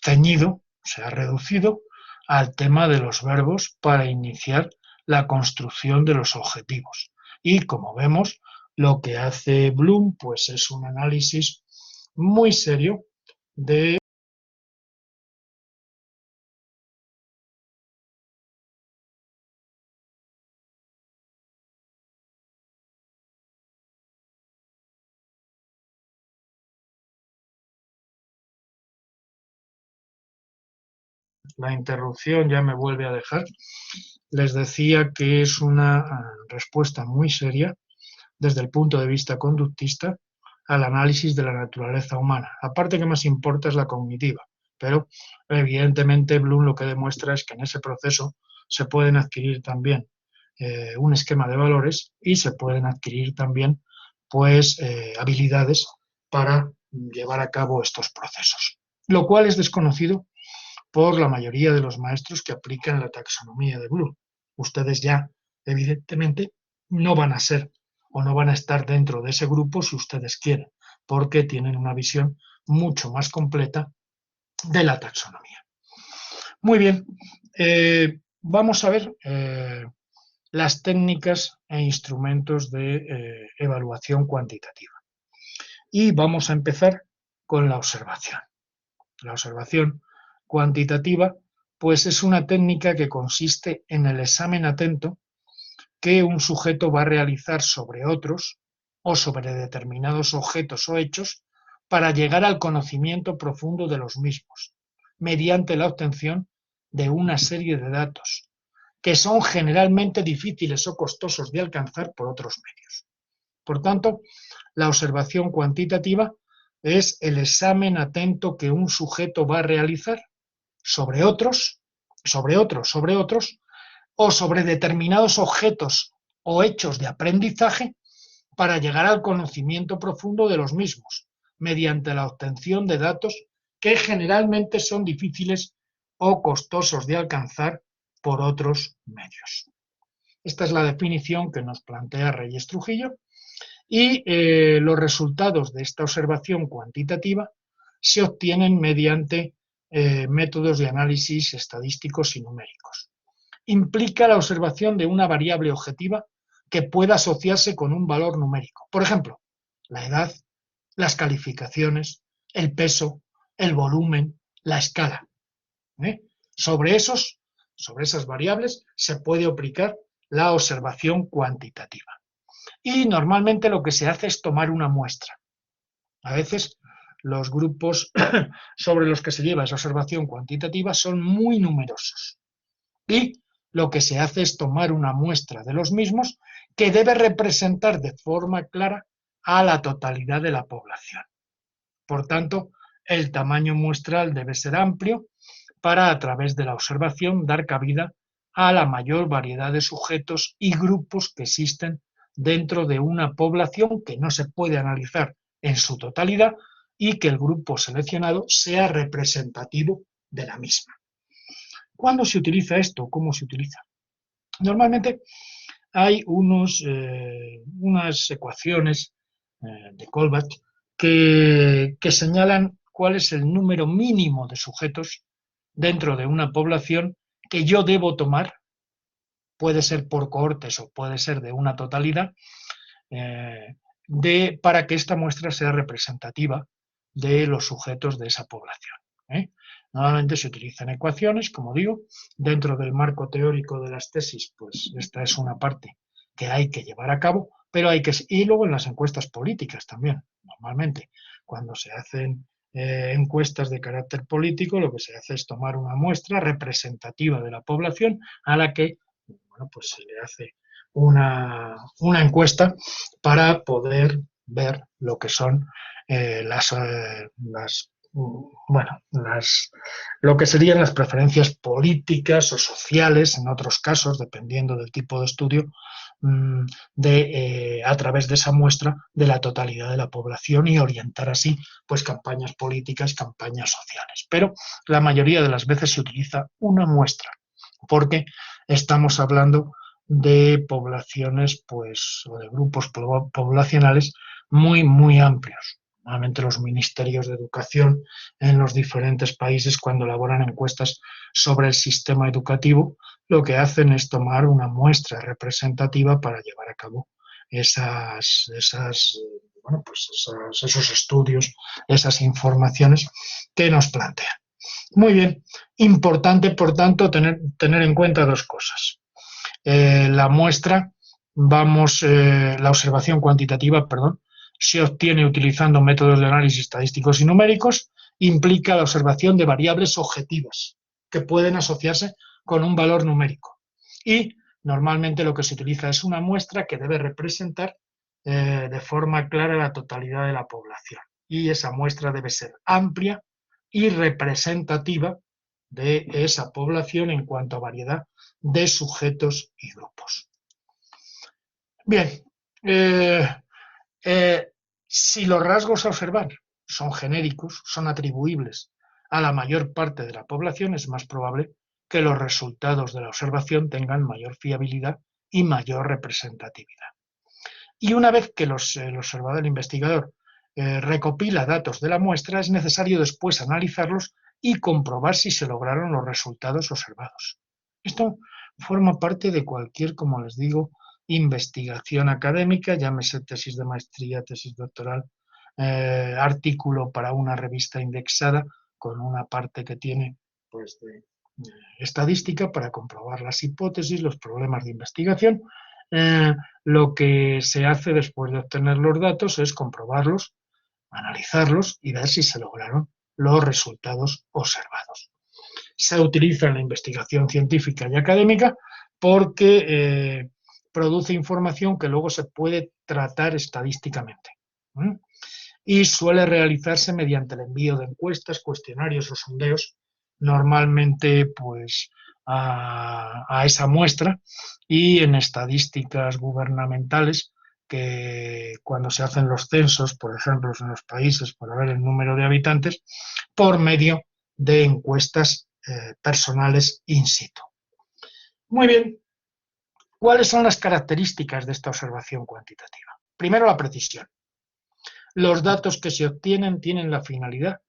ceñido, se ha reducido al tema de los verbos para iniciar la construcción de los objetivos. Y como vemos, lo que hace Bloom pues es un análisis muy serio de la interrupción, ya me vuelve a dejar. Les decía que es una respuesta muy seria desde el punto de vista conductista al análisis de la naturaleza humana. La parte que más importa es la cognitiva, pero evidentemente Bloom lo que demuestra es que en ese proceso se pueden adquirir también un esquema de valores y se pueden adquirir también pues habilidades para llevar a cabo estos procesos, lo cual es desconocido por la mayoría de los maestros que aplican la taxonomía de Bloom. Ustedes ya, evidentemente, no van a ser o no van a estar dentro de ese grupo si ustedes quieren, porque tienen una visión mucho más completa de la taxonomía. Muy bien, vamos a ver las técnicas e instrumentos de evaluación cuantitativa. Y vamos a empezar con la observación. La observación cuantitativa, pues es una técnica que consiste en el examen atento que un sujeto va a realizar sobre otros o sobre determinados objetos o hechos para llegar al conocimiento profundo de los mismos, mediante la obtención de una serie de datos, que son generalmente difíciles o costosos de alcanzar por otros medios. Por tanto, la observación cuantitativa es el examen atento que un sujeto va a realizar sobre otros, o sobre determinados objetos o hechos de aprendizaje para llegar al conocimiento profundo de los mismos, mediante la obtención de datos que generalmente son difíciles o costosos de alcanzar por otros medios. Esta es la definición que nos plantea Reyes Trujillo y los resultados de esta observación cuantitativa se obtienen mediante métodos de análisis estadísticos y numéricos. Implica la observación de una variable objetiva que pueda asociarse con un valor numérico. Por ejemplo, la edad, las calificaciones, el peso, el volumen, la escala. ¿eh? Sobre esas variables se puede aplicar la observación cuantitativa. Y normalmente lo que se hace es tomar una muestra. A veces los grupos sobre los que se lleva esa observación cuantitativa son muy numerosos. Y lo que se hace es tomar una muestra de los mismos que debe representar de forma clara a la totalidad de la población. Por tanto, el tamaño muestral debe ser amplio para, a través de la observación, dar cabida a la mayor variedad de sujetos y grupos que existen dentro de una población que no se puede analizar en su totalidad y que el grupo seleccionado sea representativo de la misma. ¿Cuándo se utiliza esto? ¿Cómo se utiliza? Normalmente hay unas ecuaciones de Colbert que señalan cuál es el número mínimo de sujetos dentro de una población que yo debo tomar, puede ser por cohortes o puede ser de una totalidad, para que esta muestra sea representativa de los sujetos de esa población. Normalmente se utilizan ecuaciones, como digo, dentro del marco teórico de las tesis, pues esta es una parte que hay que llevar a cabo, pero y luego en las encuestas políticas también, normalmente, cuando se hacen encuestas de carácter político, lo que se hace es tomar una muestra representativa de la población a la que, bueno, pues se le hace una encuesta para poder ver lo que son lo que serían las preferencias políticas o sociales, en otros casos, dependiendo del tipo de estudio, a través de esa muestra de la totalidad de la población y orientar así pues campañas políticas, campañas sociales. Pero la mayoría de las veces se utiliza una muestra, porque estamos hablando de poblaciones pues, o de grupos poblacionales muy, muy amplios. Normalmente los ministerios de educación en los diferentes países, cuando elaboran encuestas sobre el sistema educativo, lo que hacen es tomar una muestra representativa para llevar a cabo esos estudios, esas informaciones que nos plantean. Muy bien, importante, por tanto, tener en cuenta dos cosas. La observación cuantitativa, se obtiene utilizando métodos de análisis estadísticos y numéricos, implica la observación de variables objetivas que pueden asociarse con un valor numérico. Y normalmente lo que se utiliza es una muestra que debe representar de forma clara la totalidad de la población. Y esa muestra debe ser amplia y representativa de esa población en cuanto a variedad de sujetos y grupos. Bien, si los rasgos a observar son genéricos, son atribuibles a la mayor parte de la población, es más probable que los resultados de la observación tengan mayor fiabilidad y mayor representatividad. Y una vez que el investigador recopila datos de la muestra, es necesario después analizarlos y comprobar si se lograron los resultados observados. Esto forma parte de cualquier, como les digo, investigación académica, llámese tesis de maestría, tesis doctoral, artículo para una revista indexada, con una parte que tiene pues, de estadística para comprobar las hipótesis, los problemas de investigación. Lo que se hace después de obtener los datos es comprobarlos, analizarlos y ver si se lograron los resultados observados. Se utiliza en la investigación científica y académica porque produce información que luego se puede tratar estadísticamente. Y suele realizarse mediante el envío de encuestas, cuestionarios o sondeos, normalmente pues a esa muestra, y en estadísticas gubernamentales, que cuando se hacen los censos, por ejemplo, en los países para ver el número de habitantes, por medio de encuestas personales in situ. Muy bien, ¿cuáles son las características de esta observación cuantitativa? Primero, la precisión. Los datos que se obtienen tienen la finalidad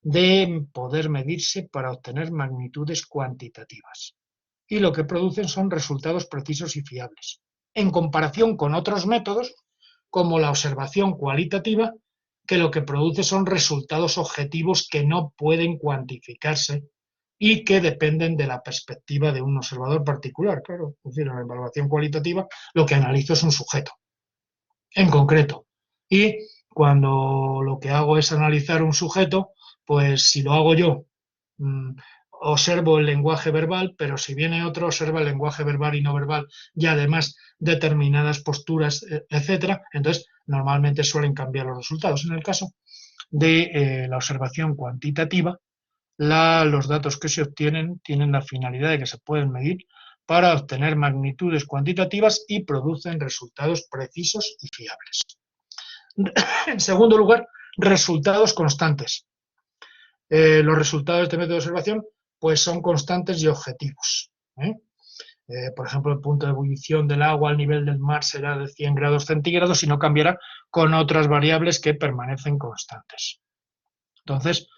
de poder medirse para obtener magnitudes cuantitativas. Y lo que producen son resultados precisos y fiables, en comparación con otros métodos, como la observación cualitativa, que lo que produce son resultados objetivos que no pueden cuantificarse y que dependen de la perspectiva de un observador particular. Claro, es decir, en la evaluación cualitativa lo que analizo es un sujeto en concreto. Y cuando lo que hago es analizar un sujeto, pues si lo hago yo, observo el lenguaje verbal, pero si viene otro, observa el lenguaje verbal y no verbal y además determinadas posturas, etcétera. Entonces, normalmente suelen cambiar los resultados. En el caso de la observación cuantitativa, los datos que se obtienen tienen la finalidad de que se pueden medir para obtener magnitudes cuantitativas y producen resultados precisos y fiables. En segundo lugar, resultados constantes. Los resultados de este método de observación pues son constantes y objetivos. Por ejemplo, el punto de ebullición del agua al nivel del mar será de 100 grados centígrados y no cambiará con otras variables que permanecen constantes. Entonces,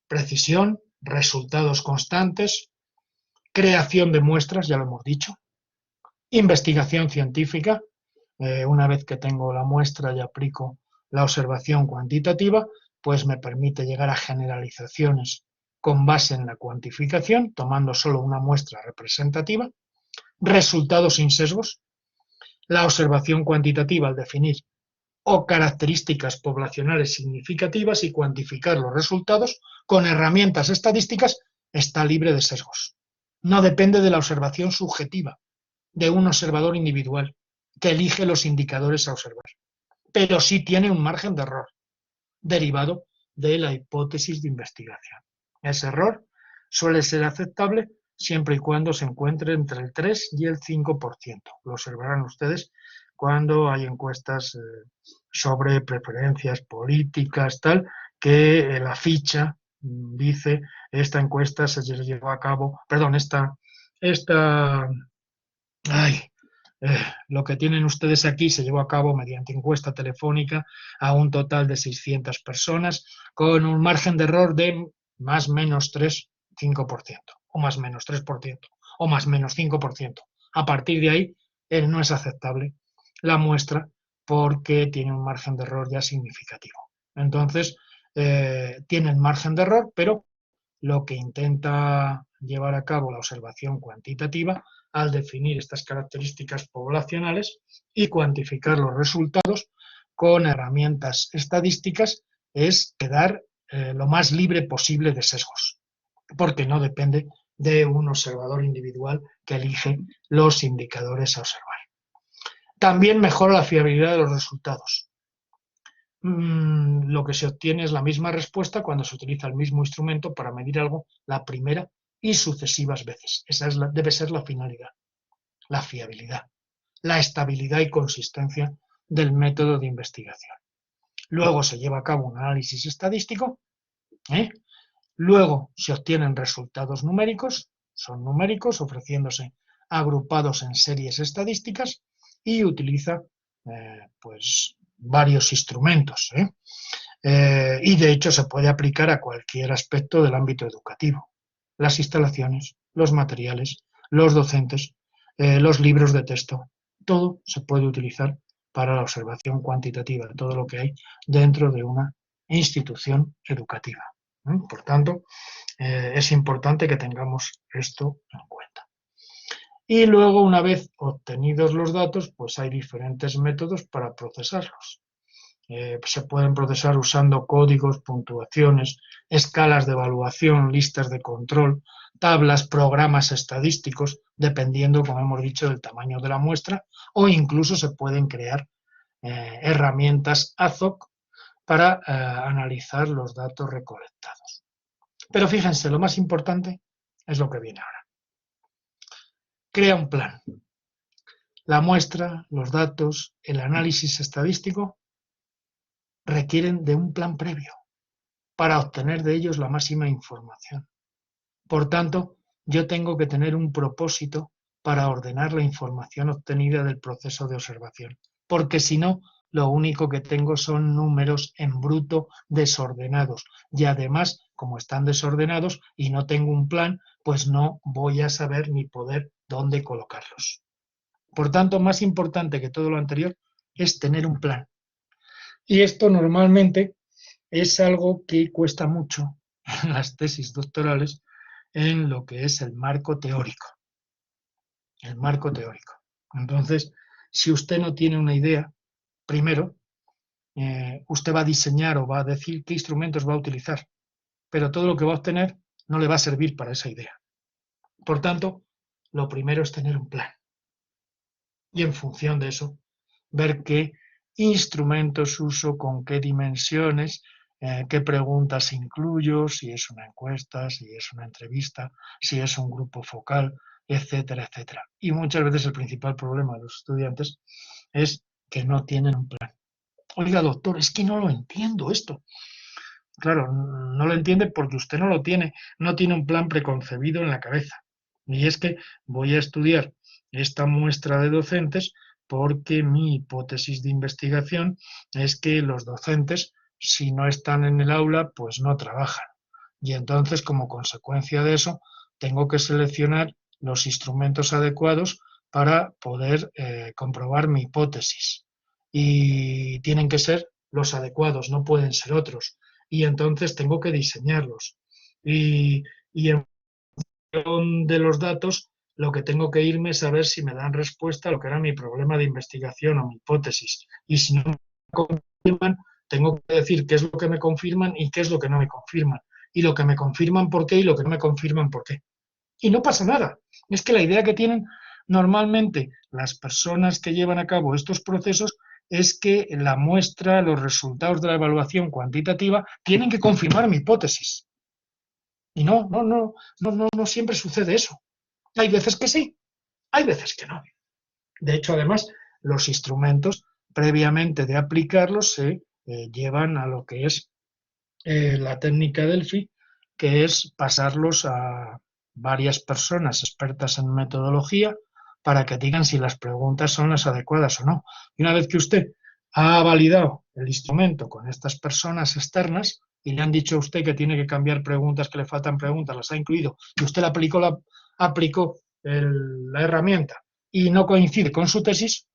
precisión, resultados constantes, creación de muestras, ya lo hemos dicho, investigación científica, una vez que tengo la muestra y aplico la observación cuantitativa, pues me permite llegar a generalizaciones con base en la cuantificación, tomando solo una muestra representativa, resultados sin sesgos, la observación cuantitativa al definir o características poblacionales significativas y cuantificar los resultados con herramientas estadísticas está libre de sesgos. No depende de la observación subjetiva de un observador individual que elige los indicadores a observar, pero sí tiene un margen de error derivado de la hipótesis de investigación. Ese error suele ser aceptable siempre y cuando se encuentre entre el 3 y el 5%. Lo observarán ustedes cuando hay encuestas sobre preferencias políticas, tal, que la ficha dice esta encuesta se llevó a cabo, perdón, ay, lo que tienen ustedes aquí se llevó a cabo mediante encuesta telefónica a un total de 600 personas con un margen de error de más menos 3, 5%, o más menos 3%, o más menos 5%. A partir de ahí, no es aceptable la muestra porque tiene un margen de error ya significativo. Entonces, tienen margen de error, pero lo que intenta llevar a cabo la observación cuantitativa al definir estas características poblacionales y cuantificar los resultados con herramientas estadísticas es quedar lo más libre posible de sesgos, porque no depende de un observador individual que elige los indicadores a observar. También mejora la fiabilidad de los resultados. Lo que se obtiene es la misma respuesta cuando se utiliza el mismo instrumento para medir algo la primera y sucesivas veces. Esa debe ser la finalidad, la fiabilidad, la estabilidad y consistencia del método de investigación. Luego se lleva a cabo un análisis estadístico, luego se obtienen resultados numéricos, son numéricos ofreciéndose agrupados en series estadísticas y utiliza pues varios instrumentos. Y de hecho se puede aplicar a cualquier aspecto del ámbito educativo. Las instalaciones, los materiales, los docentes, los libros de texto, todo se puede utilizar para la observación cuantitativa de todo lo que hay dentro de una institución educativa. Por tanto, es importante que tengamos esto en cuenta. Y luego, una vez obtenidos los datos, pues hay diferentes métodos para procesarlos. Se pueden procesar usando códigos, puntuaciones, escalas de evaluación, listas de control, tablas, programas estadísticos, dependiendo, como hemos dicho, del tamaño de la muestra, o incluso se pueden crear herramientas ad hoc para analizar los datos recolectados. Pero fíjense, lo más importante es lo que viene ahora. Crea un plan. La muestra, los datos, el análisis estadístico requieren de un plan previo para obtener de ellos la máxima información. Por tanto, yo tengo que tener un propósito para ordenar la información obtenida del proceso de observación, porque si no, lo único que tengo son números en bruto desordenados y además, como están desordenados y no tengo un plan, pues no voy a saber ni poder dónde colocarlos. Por tanto, más importante que todo lo anterior es tener un plan. Y esto normalmente es algo que cuesta mucho en las tesis doctorales en lo que es el marco teórico. El marco teórico. Entonces, si usted no tiene una idea, primero, usted va a diseñar o va a decir qué instrumentos va a utilizar, pero todo lo que va a obtener no le va a servir para esa idea. Por tanto, lo primero es tener un plan. Y en función de eso, ver qué instrumentos uso, con qué dimensiones, qué preguntas incluyo, si es una encuesta, si es una entrevista, si es un grupo focal, etcétera, etcétera. Y muchas veces el principal problema de los estudiantes es que no tienen un plan. Oiga, doctor, es que no lo entiendo esto. Claro, no lo entiende porque usted no lo tiene, no tiene un plan preconcebido en la cabeza. Y es que voy a estudiar esta muestra de docentes porque mi hipótesis de investigación es que los docentes, si no están en el aula, pues no trabajan. Y entonces, como consecuencia de eso, tengo que seleccionar los instrumentos adecuados para poder comprobar mi hipótesis. Y tienen que ser los adecuados, no pueden ser otros. Y entonces tengo que diseñarlos. Y en función de los datos, lo que tengo que irme es a ver si me dan respuesta a lo que era mi problema de investigación o mi hipótesis. Y si no me confirman, tengo que decir qué es lo que me confirman y qué es lo que no me confirman. Y lo que me confirman por qué y lo que no me confirman por qué. Y no pasa nada. Es que la idea que tienen normalmente las personas que llevan a cabo estos procesos es que la muestra, los resultados de la evaluación cuantitativa tienen que confirmar mi hipótesis. Y no siempre sucede eso. Hay veces que sí, hay veces que no. De hecho, además, los instrumentos previamente de aplicarlos se llevan a lo que es la técnica Delphi, que es pasarlos a varias personas expertas en metodología para que digan si las preguntas son las adecuadas o no. Y una vez que usted ha validado el instrumento con estas personas externas y le han dicho a usted que tiene que cambiar preguntas, que le faltan preguntas, las ha incluido, y usted aplicó la herramienta y no coincide con su tesis,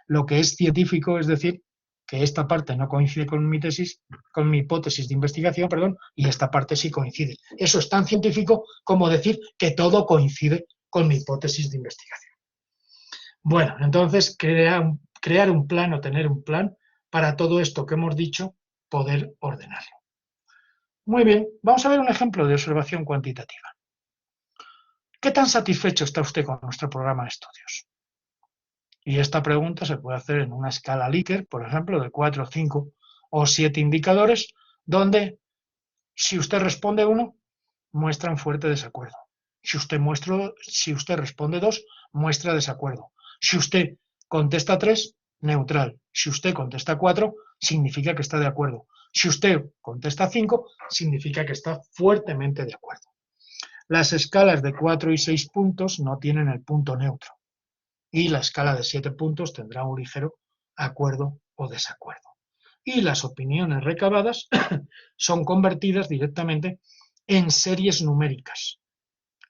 lo que es científico es decir que esta parte no coincide con mi tesis, con mi hipótesis de investigación, perdón, y esta parte sí coincide. Eso es tan científico como decir que todo coincide con mi hipótesis de investigación. Bueno, entonces crear un plan o tener un plan para todo esto que hemos dicho, poder ordenarlo. Muy bien, vamos a ver un ejemplo de observación cuantitativa. ¿Qué tan satisfecho está usted con nuestro programa de estudios? Y esta pregunta se puede hacer en una escala Likert, por ejemplo, de 4, 5 o 7 indicadores, donde si usted responde 1, muestra un fuerte desacuerdo. Si usted responde 2, muestra desacuerdo. Si usted contesta 3, neutral. Si usted contesta 4, significa que está de acuerdo. Si usted contesta 5, significa que está fuertemente de acuerdo. Las escalas de 4 y 6 puntos no tienen el punto neutro. Y la escala de 7 puntos tendrá un ligero acuerdo o desacuerdo. Y las opiniones recabadas son convertidas directamente en series numéricas,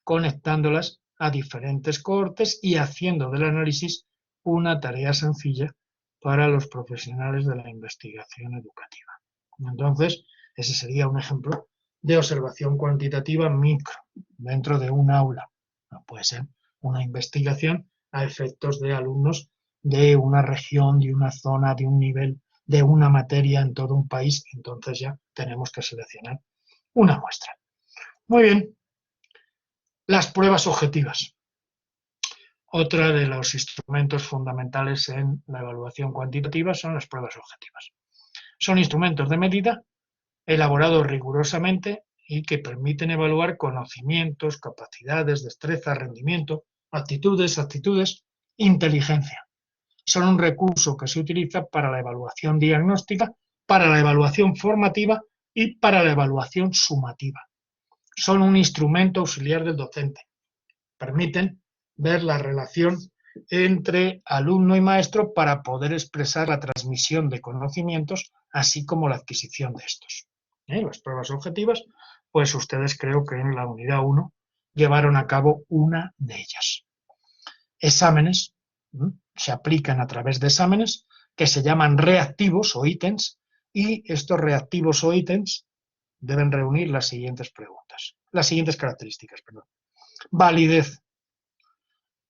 conectándolas a diferentes cohortes y haciendo del análisis una tarea sencilla para los profesionales de la investigación educativa. Entonces, ese sería un ejemplo de observación cuantitativa micro dentro de un aula. No puede ser una investigación a efectos de alumnos de una región, de una zona, de un nivel, de una materia en todo un país. Entonces ya tenemos que seleccionar una muestra. Muy bien. Las pruebas objetivas. Otra de los instrumentos fundamentales en la evaluación cuantitativa son las pruebas objetivas. Son instrumentos de medida elaborados rigurosamente y que permiten evaluar conocimientos, capacidades, destreza, rendimiento, aptitudes, inteligencia. Son un recurso que se utiliza para la evaluación diagnóstica, para la evaluación formativa y para la evaluación sumativa. Son un instrumento auxiliar del docente. Permiten ver la relación entre alumno y maestro para poder expresar la transmisión de conocimientos, así como la adquisición de estos. Las pruebas objetivas, pues ustedes creo que en la unidad 1 llevaron a cabo una de ellas. Exámenes, se aplican a través de exámenes que se llaman reactivos o ítems, y estos reactivos o ítems deben reunir las siguientes características. Validez.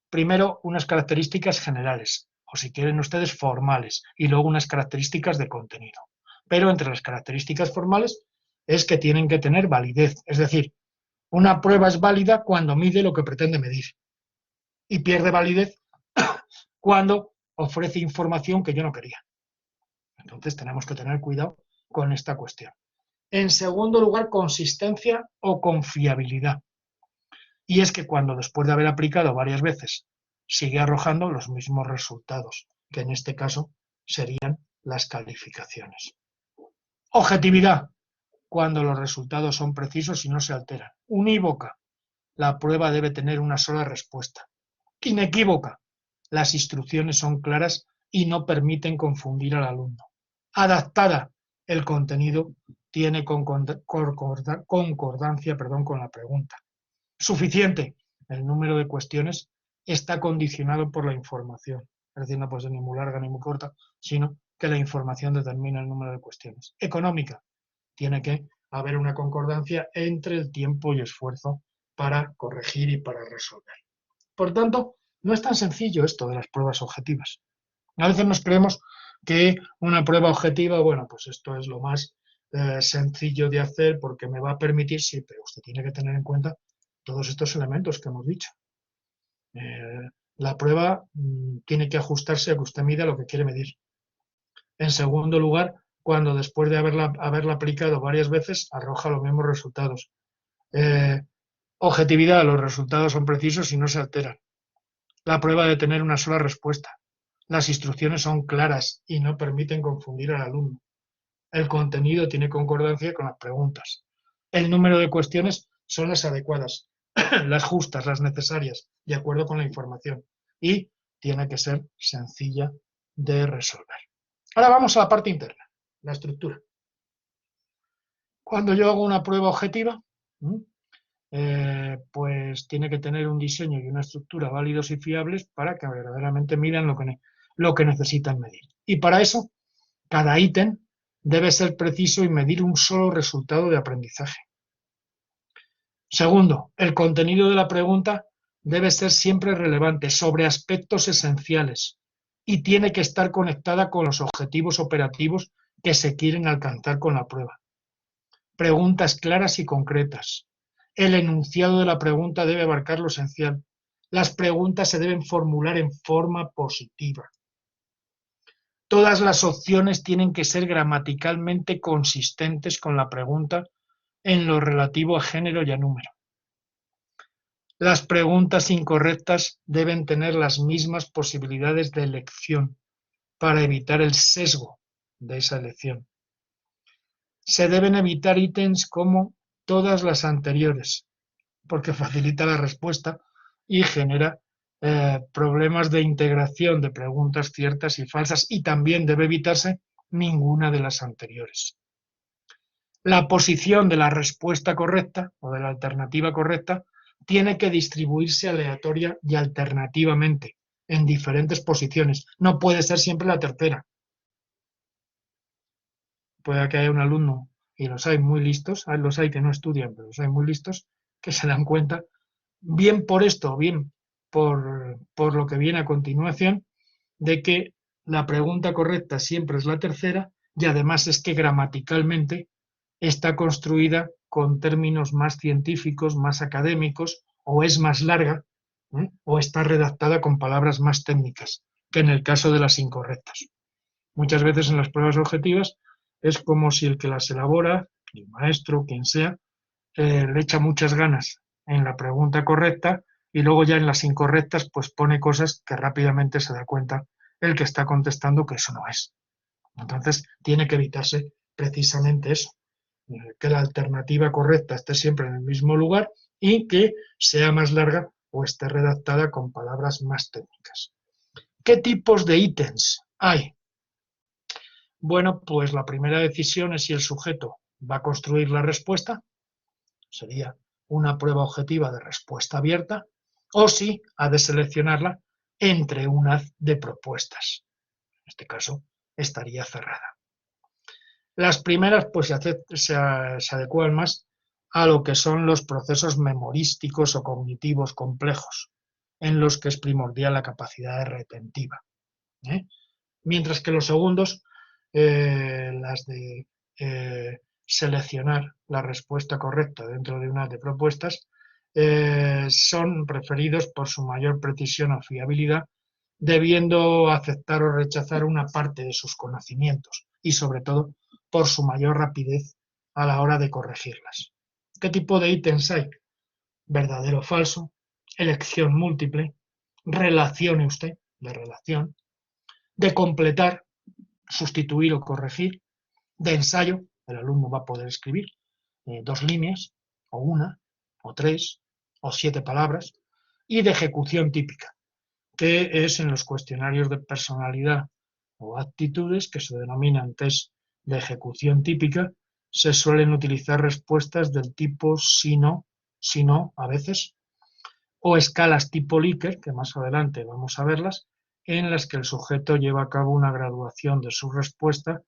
Primero, unas características generales, o si quieren ustedes, formales, y luego unas características de contenido. Pero entre las características formales es que tienen que tener validez, es decir, una prueba es válida cuando mide lo que pretende medir y pierde validez cuando ofrece información que yo no quería. Entonces tenemos que tener cuidado con esta cuestión. En segundo lugar, consistencia o confiabilidad. Y es que cuando después de haber aplicado varias veces sigue arrojando los mismos resultados, que en este caso serían las calificaciones. Objetividad, cuando los resultados son precisos y no se alteran. Unívoca, la prueba debe tener una sola respuesta. Inequívoca, las instrucciones son claras y no permiten confundir al alumno. Adaptada, el contenido tiene concordancia con la pregunta. Suficiente, el número de cuestiones está condicionado por la información. Es decir, no puede ser ni muy larga ni muy corta, sino que la información determina el número de cuestiones. Económica, tiene que haber una concordancia entre el tiempo y esfuerzo para corregir y para resolver. Por tanto, no es tan sencillo esto de las pruebas objetivas. A veces nos creemos que una prueba objetiva, bueno, pues esto es lo más sencillo de hacer porque me va a permitir, sí, pero usted tiene que tener en cuenta todos estos elementos que hemos dicho. La prueba tiene que ajustarse a que usted mida lo que quiere medir. En segundo lugar, cuando después de haberla aplicado varias veces, arroja los mismos resultados. Objetividad, los resultados son precisos y no se alteran. La prueba de tener una sola respuesta. Las instrucciones son claras y no permiten confundir al alumno. El contenido tiene concordancia con las preguntas. El número de cuestiones son las adecuadas, las justas, las necesarias, de acuerdo con la información. Y tiene que ser sencilla de resolver. Ahora vamos a la parte interna, la estructura. Cuando yo hago una prueba objetiva, pues tiene que tener un diseño y una estructura válidos y fiables para que verdaderamente midan lo que necesitan medir. Y para eso, cada ítem debe ser preciso y medir un solo resultado de aprendizaje. Segundo, el contenido de la pregunta debe ser siempre relevante, sobre aspectos esenciales, y tiene que estar conectada con los objetivos operativos que se quieren alcanzar con la prueba. Preguntas claras y concretas. El enunciado de la pregunta debe abarcar lo esencial. Las preguntas se deben formular en forma positiva. Todas las opciones tienen que ser gramaticalmente consistentes con la pregunta en lo relativo a género y a número. Las preguntas incorrectas deben tener las mismas posibilidades de elección para evitar el sesgo de esa elección. Se deben evitar ítems como todas las anteriores, porque facilita la respuesta y genera problemas de integración de preguntas ciertas y falsas, y también debe evitarse ninguna de las anteriores. La posición de la respuesta correcta o de la alternativa correcta tiene que distribuirse aleatoria y alternativamente en diferentes posiciones. No puede ser siempre la tercera. Puede que haya un alumno, y los hay muy listos, los hay que no estudian, pero los hay muy listos, que se dan cuenta, bien por esto, bien por lo que viene a continuación, de que la pregunta correcta siempre es la tercera, y además es que gramaticalmente está construida con términos más científicos, más académicos, o es más larga, o está redactada con palabras más técnicas, que en el caso de las incorrectas. Muchas veces en las pruebas objetivas es como si el que las elabora, el maestro, quien sea, le echa muchas ganas en la pregunta correcta y luego ya en las incorrectas pues pone cosas que rápidamente se da cuenta el que está contestando que eso no es. Entonces tiene que evitarse precisamente eso, que la alternativa correcta esté siempre en el mismo lugar y que sea más larga o esté redactada con palabras más técnicas. ¿Qué tipos de ítems hay? Bueno, pues la primera decisión es si el sujeto va a construir la respuesta, sería una prueba objetiva de respuesta abierta, o si ha de seleccionarla entre una de propuestas. En este caso, estaría cerrada. Las primeras pues se adecuan más a lo que son los procesos memorísticos o cognitivos complejos, en los que es primordial la capacidad retentiva. Mientras que los segundos, las de seleccionar la respuesta correcta dentro de una de propuestas, son preferidos por su mayor precisión o fiabilidad, debiendo aceptar o rechazar una parte de sus conocimientos y sobre todo por su mayor rapidez a la hora de corregirlas. ¿Qué tipo de ítems hay? Verdadero o falso, elección múltiple, relacione usted, de relación, de completar, sustituir o corregir, de ensayo, el alumno va a poder escribir 2 líneas, o 1, o 3, o 7 palabras, y de ejecución típica, que es en los cuestionarios de personalidad o actitudes, que se denominan test de ejecución típica, se suelen utilizar respuestas del tipo sí, no, a veces, o escalas tipo Likert, que más adelante vamos a verlas, en las que el sujeto lleva a cabo una graduación de su respuesta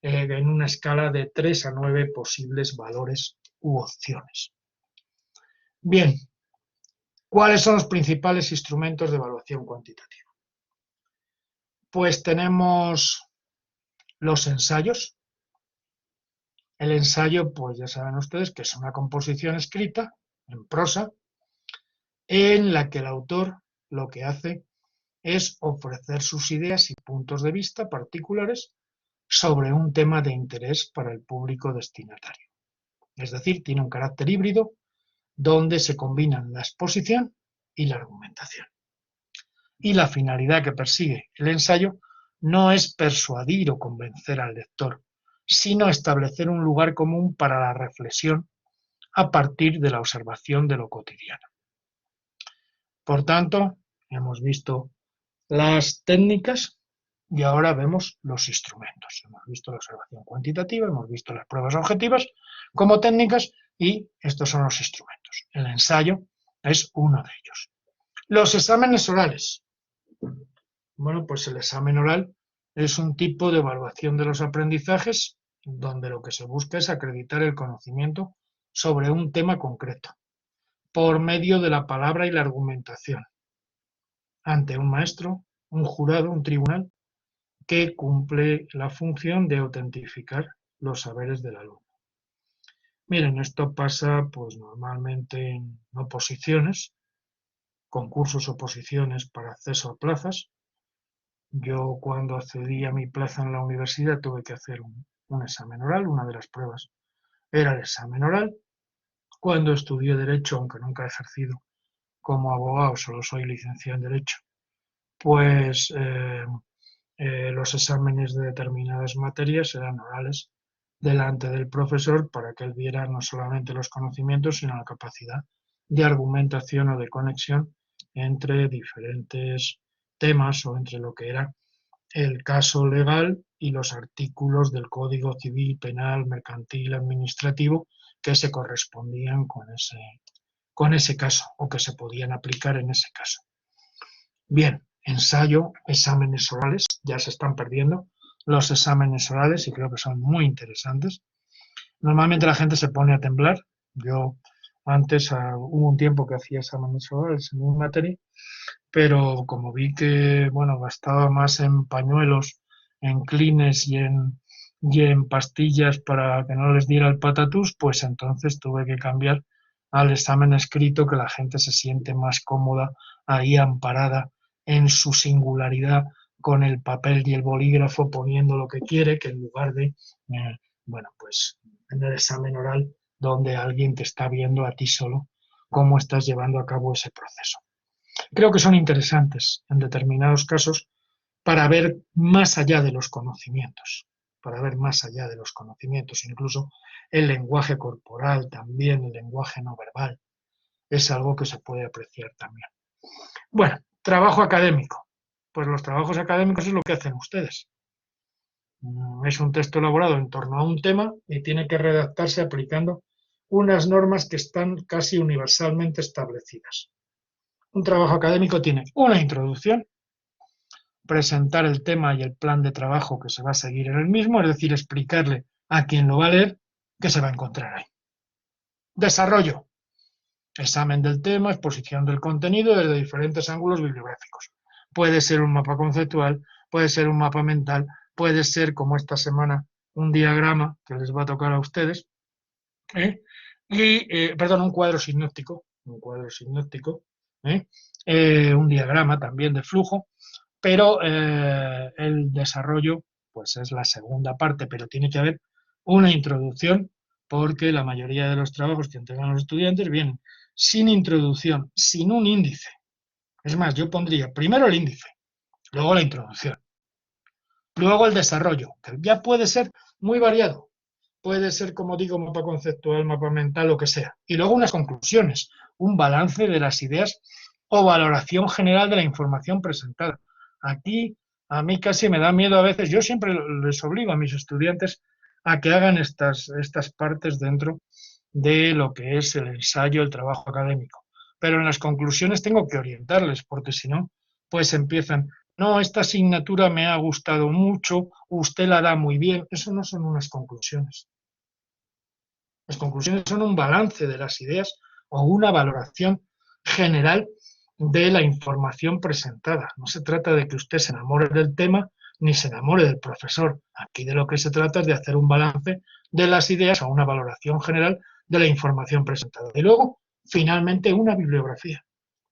en una escala de 3 a 9 posibles valores u opciones. Bien, ¿cuáles son los principales instrumentos de evaluación cuantitativa? Pues tenemos los ensayos. El ensayo, pues ya saben ustedes que es una composición escrita en prosa en la que el autor lo que hace es ofrecer sus ideas y puntos de vista particulares sobre un tema de interés para el público destinatario. Es decir, tiene un carácter híbrido donde se combinan la exposición y la argumentación. Y la finalidad que persigue el ensayo no es persuadir o convencer al lector, sino establecer un lugar común para la reflexión a partir de la observación de lo cotidiano. Por tanto, hemos visto las técnicas y ahora vemos los instrumentos. Hemos visto la observación cuantitativa, hemos visto las pruebas objetivas como técnicas y estos son los instrumentos. El ensayo es uno de ellos. Los exámenes orales. Bueno, pues el examen oral es un tipo de evaluación de los aprendizajes donde lo que se busca es acreditar el conocimiento sobre un tema concreto por medio de la palabra y la argumentación ante un maestro, un jurado, un tribunal que cumple la función de autentificar los saberes del alumno. Miren, esto pasa pues normalmente en oposiciones, concursos o oposiciones para acceso a plazas. Yo cuando accedí a mi plaza en la universidad tuve que hacer un examen oral, una de las pruebas era el examen oral. Cuando estudié Derecho, aunque nunca he ejercido como abogado, solo soy licenciado en Derecho, pues los exámenes de determinadas materias eran orales delante del profesor para que él viera no solamente los conocimientos, sino la capacidad de argumentación o de conexión entre diferentes temas o entre lo que era el caso legal y los artículos del Código Civil, Penal, Mercantil, Administrativo que se correspondían con ese caso o que se podían aplicar en ese caso. Bien, ensayo, exámenes orales, ya se están perdiendo los exámenes orales y creo que son muy interesantes. Normalmente la gente se pone a temblar. Yo antes hubo un tiempo que hacía exámenes orales en mi materia, pero como vi que, bueno, gastaba más en pañuelos, en clines y en pastillas para que no les diera el patatús, pues entonces tuve que cambiar al examen escrito, que la gente se siente más cómoda ahí amparada en su singularidad con el papel y el bolígrafo poniendo lo que quiere, que en lugar de, bueno, pues en el examen oral donde alguien te está viendo a ti solo cómo estás llevando a cabo ese proceso. Creo que son interesantes en determinados casos para ver más allá de los conocimientos, incluso el lenguaje corporal también, el lenguaje no verbal, es algo que se puede apreciar también. Bueno, trabajo académico. Pues los trabajos académicos es lo que hacen ustedes. Es un texto elaborado en torno a un tema y tiene que redactarse aplicando unas normas que están casi universalmente establecidas. Un trabajo académico tiene una introducción, presentar el tema y el plan de trabajo que se va a seguir en el mismo, es decir, explicarle a quien lo va a leer qué se va a encontrar ahí. Desarrollo. Examen del tema, exposición del contenido desde diferentes ángulos bibliográficos. Puede ser un mapa conceptual, puede ser un mapa mental, puede ser, como esta semana, un diagrama que les va a tocar a ustedes, un cuadro sinóptico, un diagrama también de flujo, pero el desarrollo pues es la segunda parte, pero tiene que haber una introducción porque la mayoría de los trabajos que entregan los estudiantes vienen sin introducción, sin un índice. Es más, yo pondría primero el índice, luego la introducción, luego el desarrollo, que ya puede ser muy variado. Puede ser, como digo, mapa conceptual, mapa mental, lo que sea. Y luego unas conclusiones, un balance de las ideas o valoración general de la información presentada. Aquí a mí casi me da miedo a veces, yo siempre les obligo a mis estudiantes a que hagan estas partes dentro de lo que es el ensayo, el trabajo académico. Pero en las conclusiones tengo que orientarles, porque si no, pues empiezan, no, esta asignatura me ha gustado mucho, usted la da muy bien. Eso no son unas conclusiones. Las conclusiones son un balance de las ideas o una valoración general de la información presentada. No se trata de que usted se enamore del tema ni se enamore del profesor. Aquí de lo que se trata es de hacer un balance de las ideas o una valoración general de la información presentada. Y luego, finalmente, una bibliografía.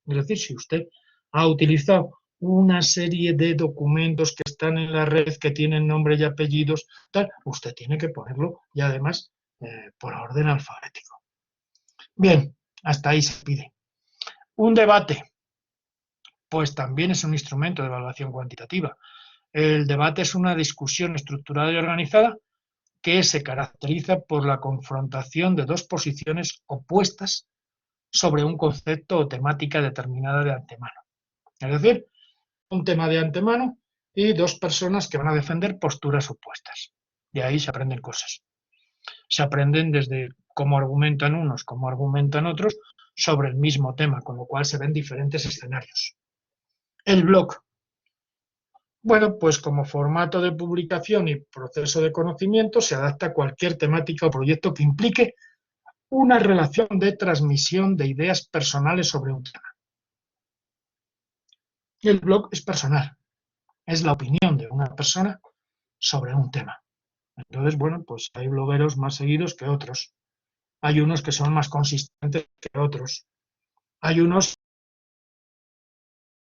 Es decir, si usted ha utilizado una serie de documentos que están en la red, que tienen nombre y apellidos, tal, usted tiene que ponerlo y además por orden alfabético. Bien, hasta ahí se pide. Un debate, pues también es un instrumento de evaluación cuantitativa. El debate es una discusión estructurada y organizada que se caracteriza por la confrontación de dos posiciones opuestas sobre un concepto o temática determinada de antemano. Es decir, un tema de antemano y dos personas que van a defender posturas opuestas. De ahí se aprenden cosas. Se aprenden desde cómo argumentan unos, cómo argumentan otros sobre el mismo tema, con lo cual se ven diferentes escenarios. El blog. Bueno, pues como formato de publicación y proceso de conocimiento se adapta a cualquier temática o proyecto que implique una relación de transmisión de ideas personales sobre un tema. Y el blog es personal, es la opinión de una persona sobre un tema. Entonces, bueno, pues hay blogueros más seguidos que otros. Hay unos que son más consistentes que otros. Hay unos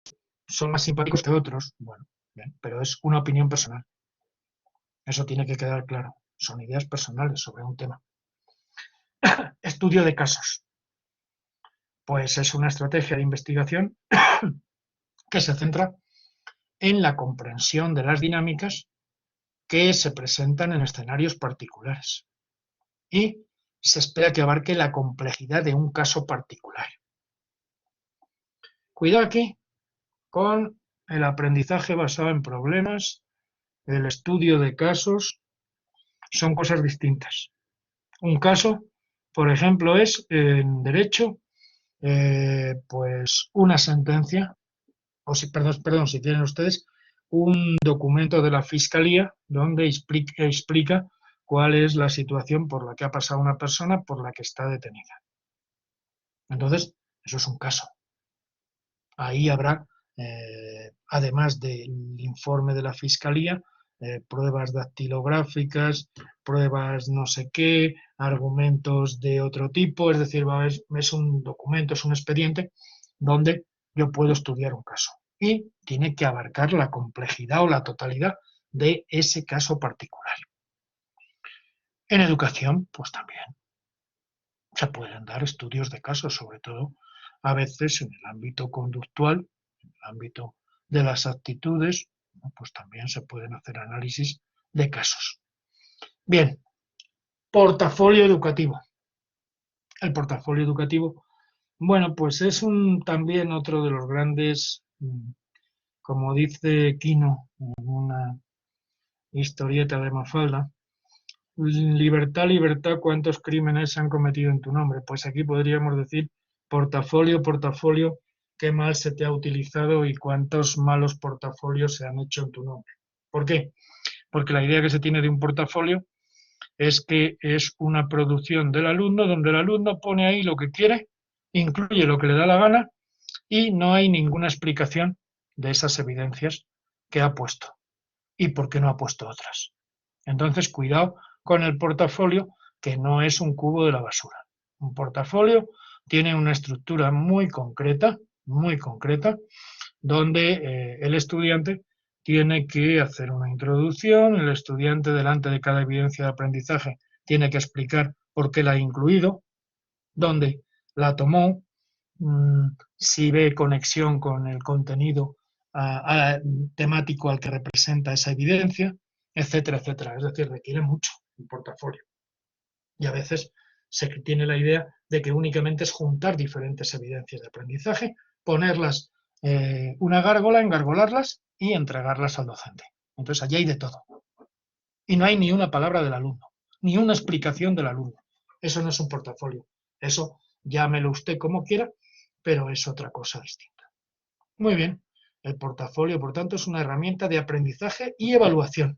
que son más simpáticos que otros. Bueno, bien, pero es una opinión personal. Eso tiene que quedar claro. Son ideas personales sobre un tema. Estudio de casos. Pues es una estrategia de investigación que se centra en la comprensión de las dinámicas que se presentan en escenarios particulares. Y se espera que abarque la complejidad de un caso particular. Cuidado aquí con el aprendizaje basado en problemas, el estudio de casos, son cosas distintas. Un caso, por ejemplo, es en derecho, pues una sentencia, o si, perdón, si tienen ustedes un documento de la Fiscalía donde explica cuál es la situación por la que ha pasado una persona por la que está detenida. Entonces, eso es un caso. Ahí habrá, además del informe de la Fiscalía, pruebas dactilográficas, pruebas no sé qué, argumentos de otro tipo, es decir, es un documento, es un expediente donde yo puedo estudiar un caso y tiene que abarcar la complejidad o la totalidad de ese caso particular. En educación, pues también se pueden dar estudios de casos, sobre todo a veces en el ámbito conductual, en el ámbito de las actitudes, pues también se pueden hacer análisis de casos. Bien, portafolio educativo. El portafolio educativo, bueno, pues es también otro de los grandes, como dice Quino en una historieta de Mafalda, libertad, libertad, ¿cuántos crímenes se han cometido en tu nombre? Pues aquí podríamos decir portafolio, portafolio, qué mal se te ha utilizado y cuántos malos portafolios se han hecho en tu nombre. ¿Por qué? Porque la idea que se tiene de un portafolio es que es una producción del alumno donde el alumno pone ahí lo que quiere, incluye lo que le da la gana y no hay ninguna explicación de esas evidencias que ha puesto y por qué no ha puesto otras. Entonces, cuidado con el portafolio, que no es un cubo de la basura. Un portafolio tiene una estructura muy concreta, donde el estudiante tiene que hacer una introducción, el estudiante delante de cada evidencia de aprendizaje tiene que explicar por qué la ha incluido, dónde la tomó, si ve conexión con el contenido temático al que representa esa evidencia, etcétera, etcétera. Es decir, requiere mucho un portafolio. Y a veces se tiene la idea de que únicamente es juntar diferentes evidencias de aprendizaje, ponerlas una gárgola, engargolarlas y entregarlas al docente. Entonces allí hay de todo. Y no hay ni una palabra del alumno, ni una explicación del alumno. Eso no es un portafolio. Eso llámelo usted como quiera, pero es otra cosa distinta. Muy bien. El portafolio, por tanto, es una herramienta de aprendizaje y evaluación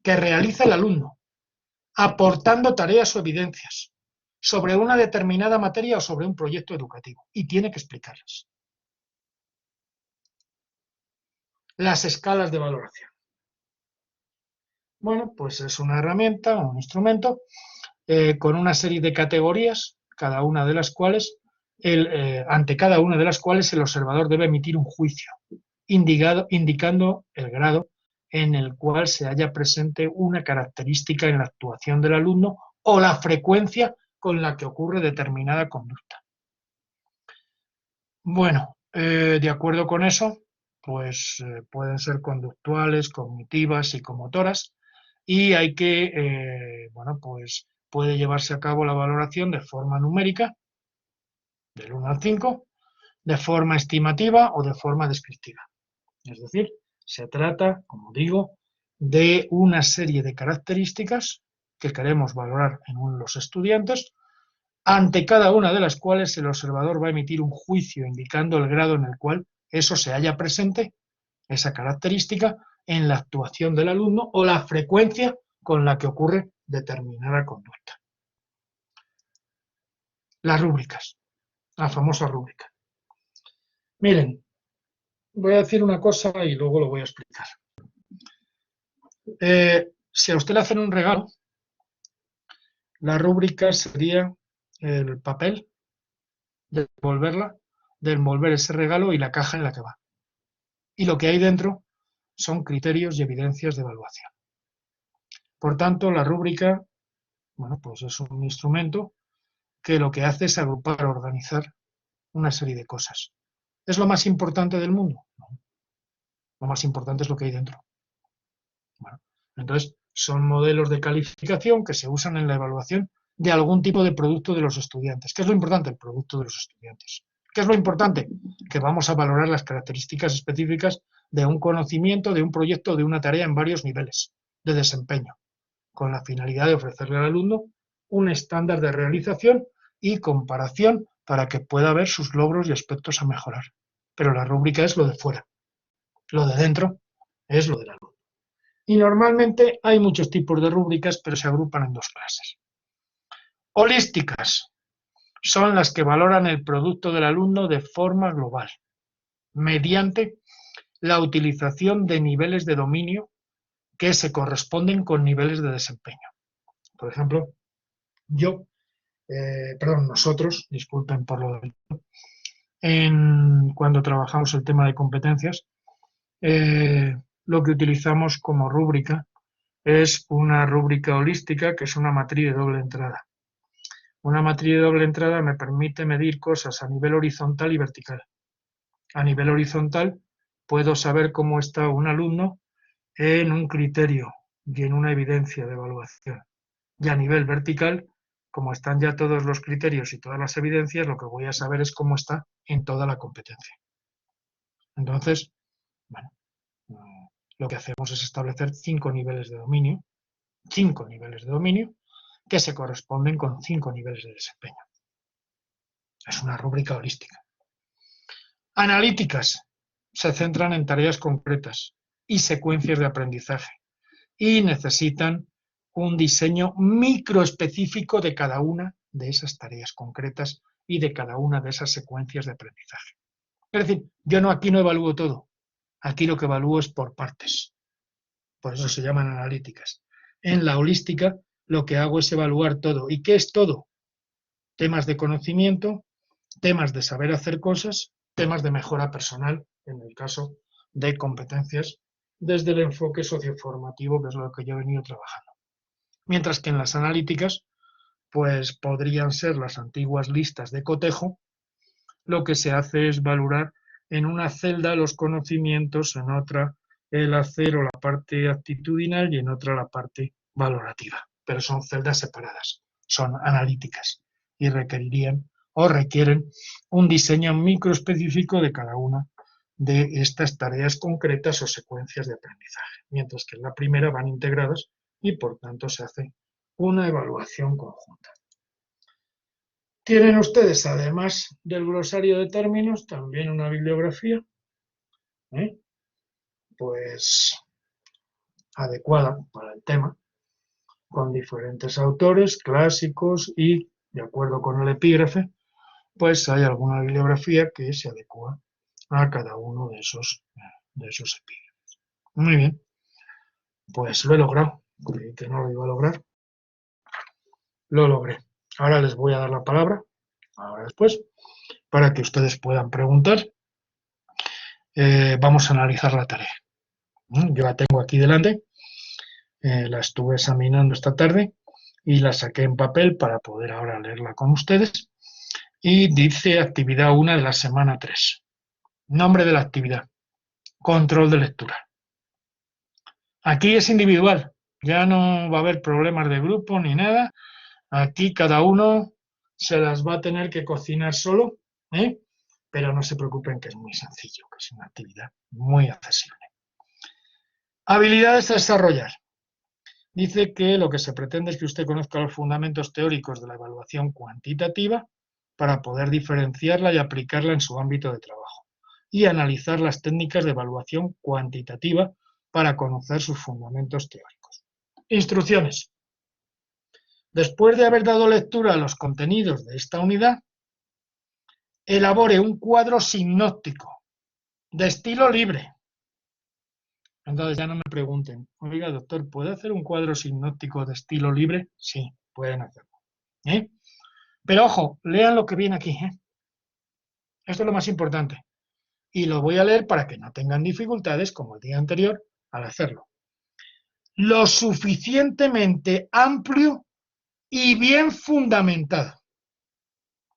que realiza el alumno, aportando tareas o evidencias sobre una determinada materia o sobre un proyecto educativo, y tiene que explicarlas. Las escalas de valoración. Bueno, pues es una herramienta, un instrumento, con una serie de categorías, cada una de las cuales, ante cada una de las cuales el observador debe emitir un juicio, indicando el grado en el cual se halla presente una característica en la actuación del alumno o la frecuencia con la que ocurre determinada conducta. Bueno, de acuerdo con eso, pues pueden ser conductuales, cognitivas, psicomotoras, y hay que, bueno, pues puede llevarse a cabo la valoración de forma numérica, del 1 al 5, de forma estimativa o de forma descriptiva. Es decir, se trata, como digo, de una serie de características que queremos valorar en los estudiantes, ante cada una de las cuales el observador va a emitir un juicio indicando el grado en el cual eso se halla presente, esa característica, en la actuación del alumno o la frecuencia con la que ocurre determinada conducta. Las rúbricas, la famosa rúbrica. Miren, voy a decir una cosa y luego lo voy a explicar. Si a usted le hacen un regalo, la rúbrica sería el papel de envolver ese regalo y la caja en la que va. Y lo que hay dentro son criterios y evidencias de evaluación. Por tanto, la rúbrica, bueno, pues es un instrumento que lo que hace es agrupar, organizar una serie de cosas. ¿Es lo más importante del mundo? No. Lo más importante es lo que hay dentro. Bueno, entonces, son modelos de calificación que se usan en la evaluación de algún tipo de producto de los estudiantes. ¿Qué es lo importante? El producto de los estudiantes. ¿Qué es lo importante? Que vamos a valorar las características específicas de un conocimiento, de un proyecto, de una tarea en varios niveles de desempeño, con la finalidad de ofrecerle al alumno un estándar de realización y comparación para que pueda ver sus logros y aspectos a mejorar. Pero la rúbrica es lo de fuera. Lo de dentro es lo del alumno. Y normalmente hay muchos tipos de rúbricas, pero se agrupan en dos clases. Holísticas son las que valoran el producto del alumno de forma global, mediante la utilización de niveles de dominio que se corresponden con niveles de desempeño. Por ejemplo, nosotros, disculpen por lo cuando trabajamos el tema de competencias, lo que utilizamos como rúbrica es una rúbrica holística, que es una matriz de doble entrada. Una matriz de doble entrada me permite medir cosas a nivel horizontal y vertical. A nivel horizontal puedo saber cómo está un alumno en un criterio y en una evidencia de evaluación. Y a nivel vertical, como están ya todos los criterios y todas las evidencias, lo que voy a saber es cómo está en toda la competencia. Entonces, bueno, lo que hacemos es establecer 5 niveles de dominio, que se corresponden con 5 niveles de desempeño. Es una rúbrica holística. Analíticas se centran en tareas concretas y secuencias de aprendizaje y necesitan un diseño microespecífico de cada una de esas tareas concretas y de cada una de esas secuencias de aprendizaje. Es decir, yo aquí no evalúo todo, aquí lo que evalúo es por partes, por eso se llaman analíticas. En la holística lo que hago es evaluar todo. ¿Y qué es todo? Temas de conocimiento, temas de saber hacer cosas, temas de mejora personal, en el caso de competencias, desde el enfoque socioformativo, que es lo que yo he venido trabajando. Mientras que en las analíticas, pues podrían ser las antiguas listas de cotejo, lo que se hace es valorar en una celda los conocimientos, en otra el hacer o la parte actitudinal y en otra la parte valorativa. Pero son celdas separadas, son analíticas y requerirían o requieren un diseño microespecífico de cada una de estas tareas concretas o secuencias de aprendizaje, mientras que en la primera van integradas y por tanto se hace una evaluación conjunta. Tienen ustedes, además del glosario de términos, también una bibliografía, ¿eh? Pues adecuada para el tema, con diferentes autores clásicos y, de acuerdo con el epígrafe, pues hay alguna bibliografía que se adecua a cada uno de esos epígrafes. Muy bien, pues lo he logrado, creí que no lo iba a lograr, lo logré. Ahora les voy a dar la palabra, ahora después, para que ustedes puedan preguntar. Vamos a analizar la tarea. Yo la tengo aquí delante, la estuve examinando esta tarde y la saqué en papel para poder ahora leerla con ustedes. Y dice actividad 1 de la semana 3. Nombre de la actividad, control de lectura. Aquí es individual, ya no va a haber problemas de grupo ni nada. Aquí cada uno se las va a tener que cocinar solo, ¿eh? Pero no se preocupen que es muy sencillo, que es una actividad muy accesible. Habilidades a desarrollar. Dice que lo que se pretende es que usted conozca los fundamentos teóricos de la evaluación cuantitativa para poder diferenciarla y aplicarla en su ámbito de trabajo y analizar las técnicas de evaluación cuantitativa para conocer sus fundamentos teóricos. Instrucciones. Después de haber dado lectura a los contenidos de esta unidad, elabore un cuadro sinóptico de estilo libre. Entonces ya no me pregunten, oiga doctor, ¿puede hacer un cuadro sinóptico de estilo libre? Sí, pueden hacerlo. ¿Eh? Pero ojo, lean lo que viene aquí. Esto es lo más importante. Y lo voy a leer para que no tengan dificultades como el día anterior al hacerlo. Lo suficientemente amplio y bien fundamentado.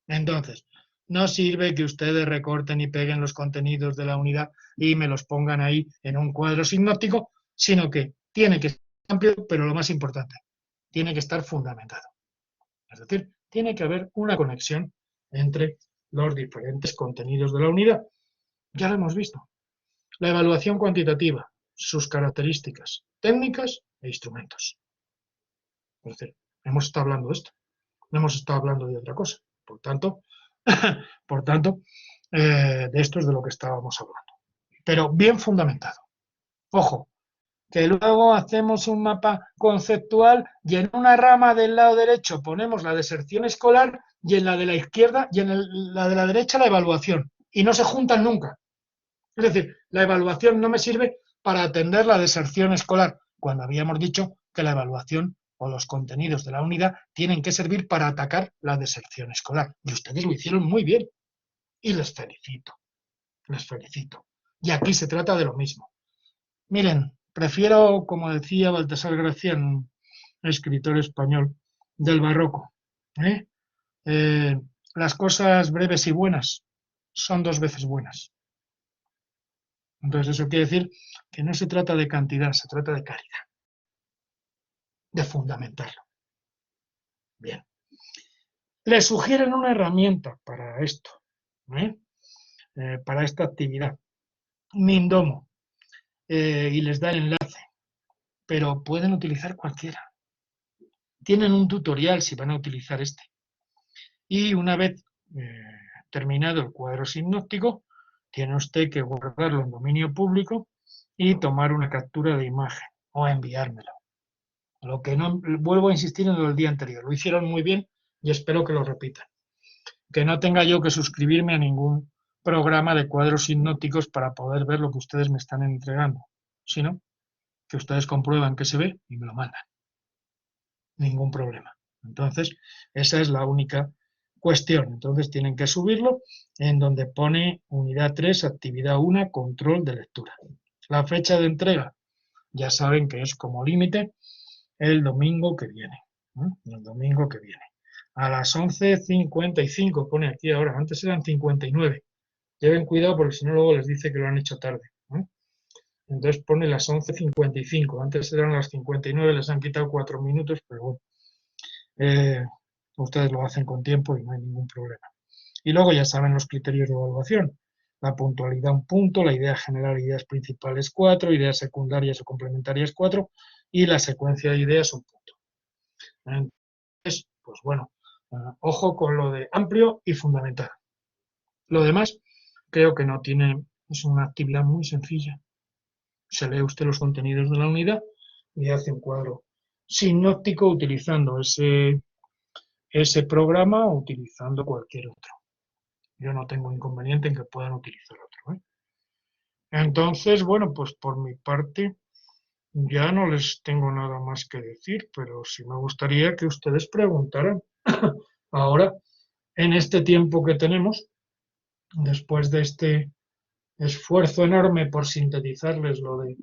Entonces, no sirve que ustedes recorten y peguen los contenidos de la unidad y me los pongan ahí en un cuadro sinóptico, sino que tiene que ser amplio, pero lo más importante, tiene que estar fundamentado. Es decir, tiene que haber una conexión entre los diferentes contenidos de la unidad. Ya lo hemos visto. La evaluación cuantitativa, sus características, técnicas e instrumentos. Es decir, hemos estado hablando de esto, no hemos estado hablando de otra cosa. Por tanto, de esto es de lo que estábamos hablando. Pero bien fundamentado. Ojo, que luego hacemos un mapa conceptual y en una rama del lado derecho ponemos la deserción escolar y en la de la izquierda y en la de la derecha la evaluación. Y no se juntan nunca. Es decir, la evaluación no me sirve para atender la deserción escolar, cuando habíamos dicho que la evaluación o los contenidos de la unidad tienen que servir para atacar la deserción escolar. Y ustedes lo hicieron muy bien. Y les felicito. Les felicito. Y aquí se trata de lo mismo. Miren, prefiero, como decía Baltasar Gracián, un escritor español del barroco, ¿eh? Las cosas breves y buenas son 2 veces buenas. Entonces eso quiere decir que no se trata de cantidad, se trata de calidad, de fundamentarlo. Bien. Les sugieren una herramienta para esto, para esta actividad, Mindomo, y les da el enlace, pero pueden utilizar cualquiera. Tienen un tutorial si van a utilizar este. Y una vez terminado el cuadro sinóptico, tiene usted que guardarlo en dominio público y tomar una captura de imagen o enviármelo. Lo que no, vuelvo a insistir en lo del día anterior, lo hicieron muy bien y espero que lo repitan. Que no tenga yo que suscribirme a ningún programa de cuadros sinópticos para poder ver lo que ustedes me están entregando, sino que ustedes comprueban que se ve y me lo mandan. Ningún problema. Entonces, esa es la única cuestión. Entonces tienen que subirlo en donde pone unidad 3, actividad 1, control de lectura. La fecha de entrega, ya saben que es como límite el domingo que viene. El domingo que viene. A las 11:55 pone aquí ahora, antes eran 59. Lleven cuidado porque si no luego les dice que lo han hecho tarde. Entonces pone las 11:55, antes eran las 59, les han quitado 4 minutos, pero bueno. Ustedes lo hacen con tiempo y no hay ningún problema. Y luego ya saben los criterios de evaluación. La puntualidad 1 punto, la idea general, ideas principales 4, ideas secundarias o complementarias 4 y la secuencia de ideas 1 punto. Entonces, pues bueno, Ojo con lo de amplio y fundamental. Lo demás creo que no tiene, es una actividad muy sencilla. Se lee usted los contenidos de la unidad y hace un cuadro sinóptico utilizando ese programa o utilizando cualquier otro. Yo no tengo inconveniente en que puedan utilizar otro, ¿eh? Entonces, bueno, pues por mi parte ya no les tengo nada más que decir, pero sí me gustaría que ustedes preguntaran ahora, en este tiempo que tenemos, después de este esfuerzo enorme por sintetizarles lo de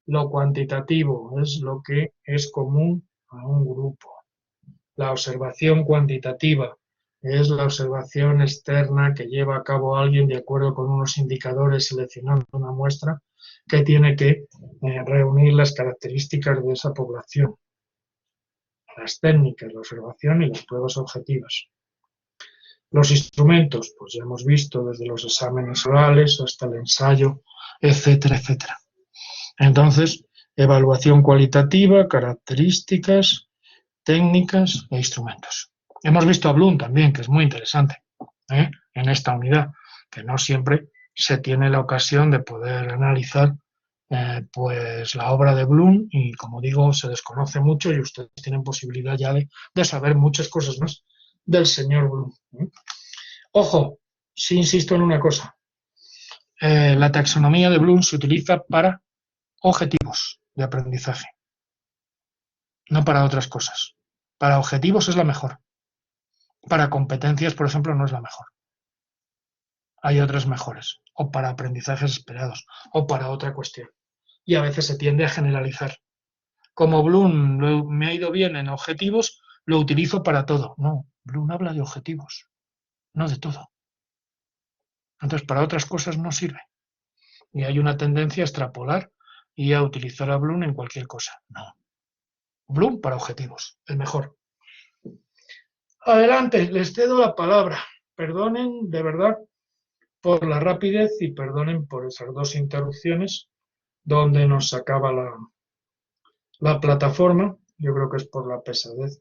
lo cuantitativo, es lo que es común a un grupo. La observación cuantitativa es la observación externa que lleva a cabo alguien de acuerdo con unos indicadores seleccionando una muestra que tiene que reunir las características de esa población, las técnicas, la observación y las pruebas objetivas. Los instrumentos, pues ya hemos visto desde los exámenes orales hasta el ensayo, etcétera, etcétera. Entonces, evaluación cualitativa, características, técnicas e instrumentos. Hemos visto a Bloom también, que es muy interesante, en esta unidad, que no siempre se tiene la ocasión de poder analizar pues la obra de Bloom y, como digo, se desconoce mucho y ustedes tienen posibilidad ya de saber muchas cosas más del señor Bloom. Ojo, sí insisto en una cosa, la taxonomía de Bloom se utiliza para objetivos de aprendizaje, no para otras cosas. Para objetivos es la mejor. Para competencias, por ejemplo, no es la mejor. Hay otras mejores, o para aprendizajes esperados, o para otra cuestión. Y a veces se tiende a generalizar. Como Bloom me ha ido bien en objetivos, lo utilizo para todo. No, Bloom habla de objetivos, no de todo. Entonces, para otras cosas no sirve. Y hay una tendencia a extrapolar y a utilizar a Bloom en cualquier cosa. No. Bloom para objetivos, el mejor. Adelante, les cedo la palabra. Perdonen, de verdad, por la rapidez y perdonen por esas dos interrupciones donde nos sacaba la plataforma. Yo creo que es por la pesadez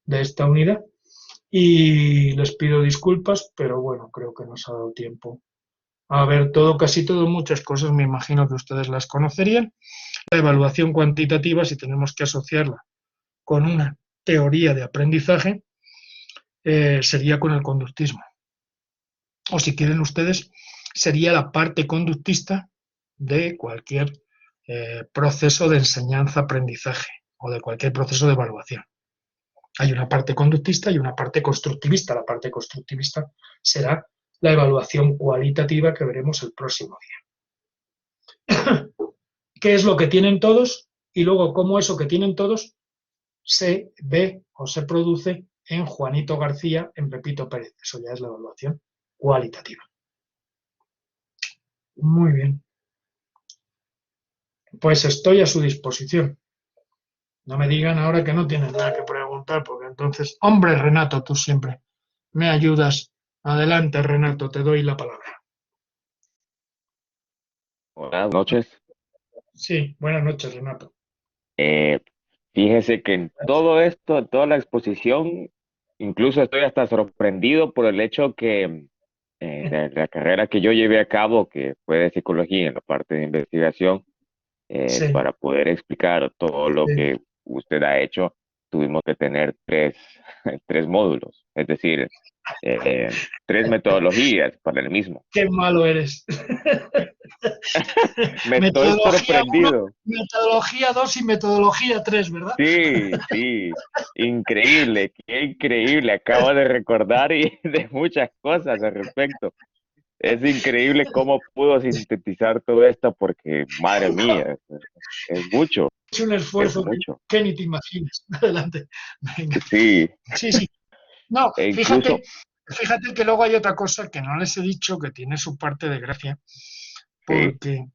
de esta unidad. Y les pido disculpas, pero bueno, creo que nos ha dado tiempo a ver todo, casi todo, muchas cosas, me imagino que ustedes las conocerían. La evaluación cuantitativa, si tenemos que asociarla con una teoría de aprendizaje, sería con el conductismo. O si quieren ustedes, sería la parte conductista de cualquier proceso de enseñanza-aprendizaje o de cualquier proceso de evaluación. Hay una parte conductista y una parte constructivista. La parte constructivista será la evaluación cualitativa que veremos el próximo día. ¿Qué es lo que tienen todos? Y luego cómo eso que tienen todos se ve o se produce en Juanito García, en Pepito Pérez. Eso ya es la evaluación cualitativa. Muy bien. Pues estoy a su disposición. No me digan ahora que no tienen nada que preguntar, porque entonces, hombre, Renato, tú siempre me ayudas. Adelante, Renato, te doy la palabra. Buenas noches. Sí, buenas noches, Renato. Eh, Fíjese que en todo esto, en toda la exposición, incluso estoy hasta sorprendido por el hecho que la carrera que yo llevé a cabo, que fue de psicología en la parte de investigación, Sí, para poder explicar todo lo sí. que usted ha hecho, tuvimos que tener tres módulos, es decir, tres metodologías para el mismo. Qué malo eres. Me estoy Metodología uno, sorprendido. metodología 2 y metodología 3, ¿verdad? Sí, sí, increíble, qué increíble. Acabo de recordar y de muchas cosas al respecto. Es increíble cómo pudo sintetizar todo esto porque, madre mía, es mucho, Es un es esfuerzo mucho. que ni te imaginas. Adelante. Venga. Sí, Sí, sí. No, e fíjate, incluso, fíjate que luego hay otra cosa que no les he dicho que tiene su parte de gracia, sí, porque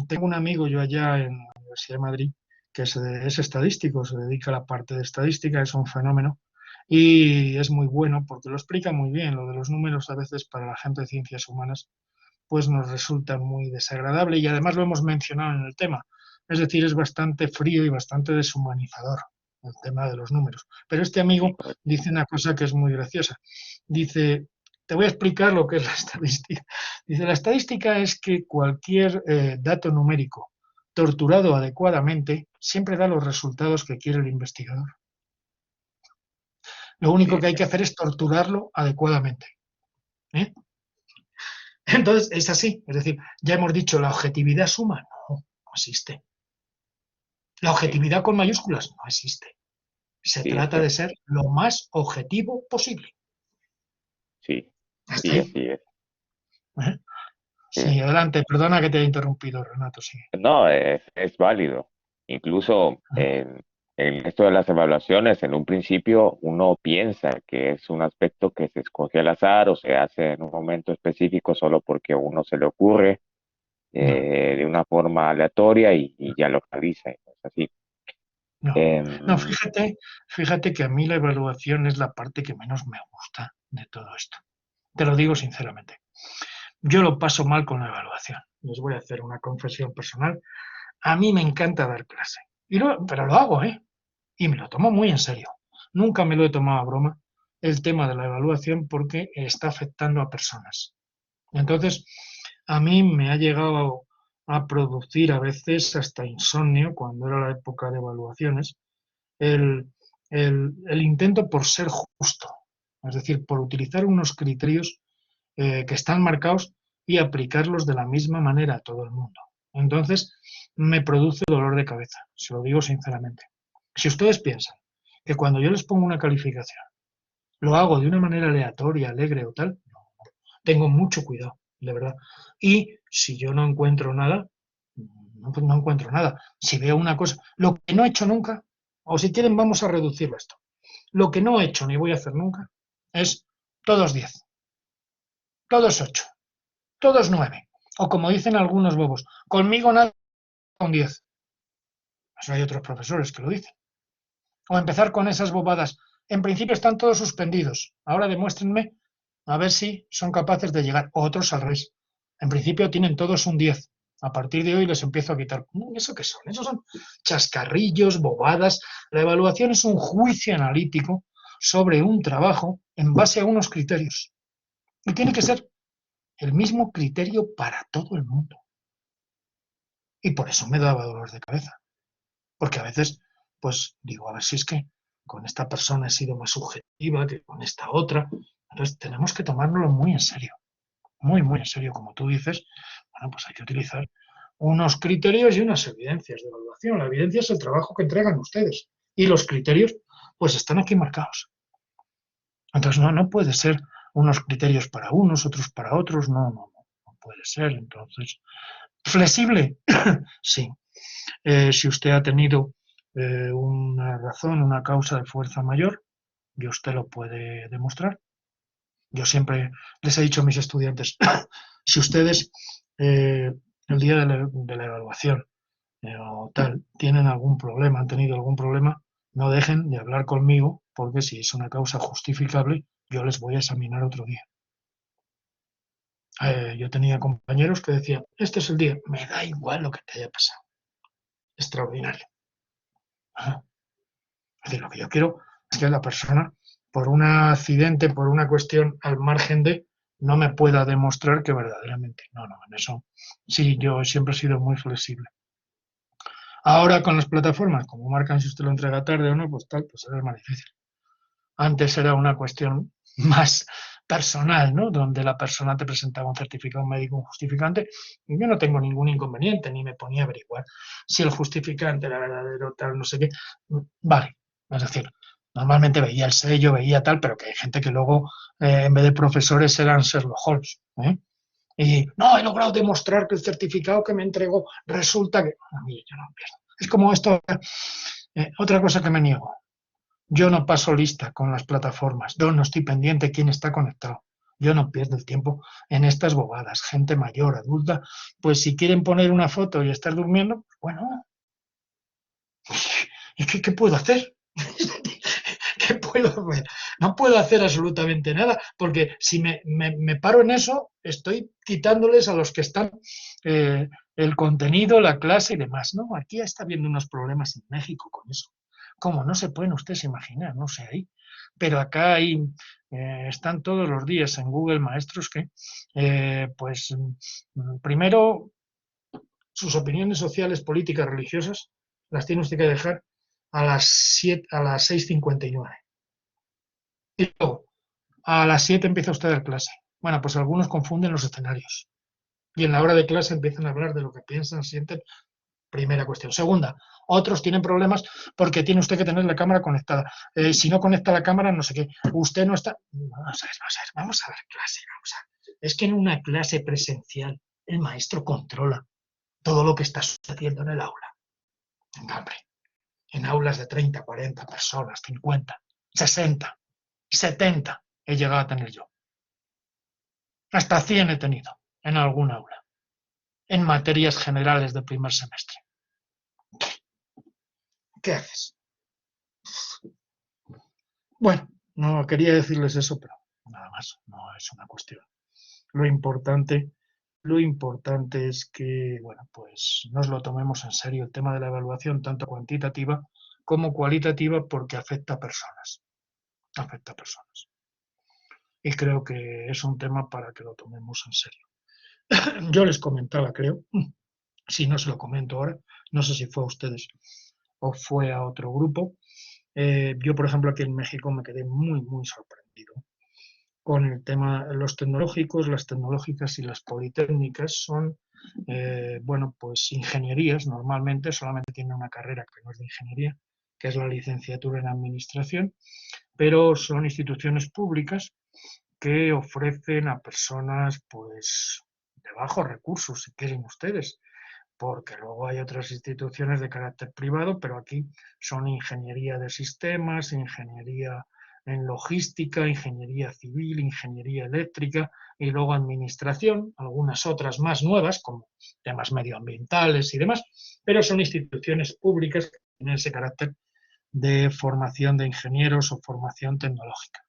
tengo un amigo yo allá en la Universidad de Madrid que es estadístico, se dedica a la parte de estadística, es un fenómeno y es muy bueno porque lo explica muy bien. Lo de los números a veces para la gente de ciencias humanas pues nos resulta muy desagradable y además lo hemos mencionado en el tema. Es decir, es bastante frío y bastante deshumanizador. el tema de los números. Pero este amigo dice una cosa que es muy graciosa. Dice, te voy a explicar lo que es la estadística. Dice, la estadística es que cualquier dato numérico torturado adecuadamente siempre da los resultados que quiere el investigador. Lo único que hay que hacer es torturarlo adecuadamente. ¿eh? Entonces, es así. Es decir, ya hemos dicho, la objetividad suma no existe. La objetividad con mayúsculas no existe. Se trata de ser lo más objetivo posible. Sí, ¿Hasta sí, ahí? así es. Sí, adelante. Perdona que te haya interrumpido, Renato. Sí. No, es válido. Incluso en esto de las evaluaciones, en un principio uno piensa que es un aspecto que se escoge al azar o se hace en un momento específico solo porque a uno se le ocurre No, de una forma aleatoria y ya lo realiza. Y no es así. no. No, Em, fíjate que a mí la evaluación es la parte que menos me gusta de todo esto. Te lo digo sinceramente. Yo lo paso mal con la evaluación. Les voy a hacer una confesión personal. A mí me encanta dar clase. Pero lo hago, ¿eh? Y me lo tomo muy en serio. Nunca me lo he tomado a broma el tema de la evaluación porque está afectando a personas. Entonces, a mí me ha llegado a producir a veces hasta insomnio, cuando era la época de evaluaciones, el, el intento por ser justo, es decir, por utilizar unos criterios que están marcados y aplicarlos de la misma manera a todo el mundo. Entonces, me produce dolor de cabeza, se lo digo sinceramente. Si ustedes piensan que cuando yo les pongo una calificación, lo hago de una manera aleatoria, alegre o tal, tengo mucho cuidado, de verdad. Y si yo no encuentro nada, no encuentro nada. Si veo una cosa, lo que no he hecho nunca, o si quieren vamos a reducirlo a esto, lo que no he hecho ni voy a hacer nunca es todos 10, todos 8, todos 9. O como dicen algunos bobos, conmigo nada con 10. Eso hay otros profesores que lo dicen. O empezar con esas bobadas. En principio están todos suspendidos. Ahora demuéstrenme a ver si son capaces de llegar. O otros al revés. En principio tienen todos un 10. A partir de hoy les empiezo a quitar. ¿Eso qué son? Esos son chascarrillos, bobadas. La evaluación es un juicio analítico sobre un trabajo en base a unos criterios. Y tiene que ser el mismo criterio para todo el mundo. Y por eso me daba dolor de cabeza. Porque a veces, pues digo, a ver si es que con esta persona he sido más subjetiva que con esta otra. Entonces tenemos que tomárnoslo muy en serio. Muy, muy en serio, como tú dices. Bueno, pues hay que utilizar unos criterios y unas evidencias de evaluación. La evidencia es el trabajo que entregan ustedes. Y los criterios, pues están aquí marcados. Entonces no puede ser unos criterios para unos, otros para otros. No puede ser. Entonces, flexible, sí. Si usted ha tenido una razón, una causa de fuerza mayor, y usted lo puede demostrar. Yo siempre les he dicho a mis estudiantes, si ustedes el día de la evaluación o tal tienen algún problema, han tenido algún problema, no dejen de hablar conmigo, porque si es una causa justificable, yo les voy a examinar otro día. Yo tenía compañeros que decían, este es el día, me da igual lo que te haya pasado. Extraordinario. Ajá. Es decir, lo que yo quiero es que la persona, por un accidente, por una cuestión al margen de, no me pueda demostrar que verdaderamente. No, en eso sí, yo siempre he sido muy flexible. Ahora con las plataformas, como marcan si usted lo entrega tarde o no, pues tal, pues es más difícil. Antes era una cuestión más personal, ¿no? Donde la persona te presentaba un certificado médico, un justificante, y yo no tengo ningún inconveniente, ni me ponía a averiguar si el justificante era verdadero, tal, no sé qué. Vale, es decir, normalmente veía el sello, veía tal, pero que hay gente que luego, en vez de profesores, eran Sherlock Holmes, ¿eh? Y no, he logrado demostrar que el certificado que me entregó resulta que... A mí yo no pierdo. Es como esto, otra cosa que me niego. Yo no paso lista con las plataformas. Yo no estoy pendiente de quién está conectado. Yo no pierdo el tiempo en estas bobadas. Gente mayor, adulta, pues si quieren poner una foto y estar durmiendo, bueno, ¿y qué puedo hacer? ¿Qué puedo hacer? No puedo hacer absolutamente nada, porque si me paro en eso, estoy quitándoles a los que están el contenido, la clase y demás. No, aquí está habiendo unos problemas en México con eso. como no se pueden ustedes imaginar, no sé ahí. Pero acá hay, están todos los días en Google maestros que, pues, primero, sus opiniones sociales, políticas, religiosas, las tiene usted que dejar a las 7, a las 6:59. Y luego, a las 7 empieza usted a dar clase. Bueno, pues algunos confunden los escenarios. Y en la hora de clase empiezan a hablar de lo que piensan, sienten. Primera cuestión. Segunda, otros tienen problemas porque tiene usted que tener la cámara conectada. Si no conecta la cámara, no sé qué. Usted no está. Vamos a ver clase, vamos a ver. Es que en una clase presencial el maestro controla todo lo que está sucediendo en el aula. Venga, hombre, en aulas de 30, 40 personas, 50, 60, 70 he llegado a tener yo. Hasta 100 he tenido en algún aula, en materias generales de primer semestre. ¿Qué haces? Bueno, no quería decirles eso, pero nada más, no es una cuestión. Lo importante, lo importante es que, bueno, pues nos lo tomemos en serio el tema de la evaluación, tanto cuantitativa como cualitativa, porque afecta a personas, afecta a personas. Y creo que es un tema para que lo tomemos en serio. Yo les comentaba, creo, si no se lo comento ahora, no sé si fue a ustedes o fue a otro grupo. Yo, por ejemplo, aquí en México me quedé muy, muy sorprendido con el tema, los tecnológicos, las tecnológicas y las politécnicas son, bueno, pues ingenierías, normalmente solamente tienen una carrera que no es de ingeniería, que es la licenciatura en administración, pero son instituciones públicas que ofrecen a personas, pues, de bajos recursos, si quieren ustedes, porque luego hay otras instituciones de carácter privado, pero aquí son ingeniería de sistemas, ingeniería en logística, ingeniería civil, ingeniería eléctrica y luego administración, algunas otras más nuevas como temas medioambientales y demás, pero son instituciones públicas que tienen ese carácter de formación de ingenieros o formación tecnológica.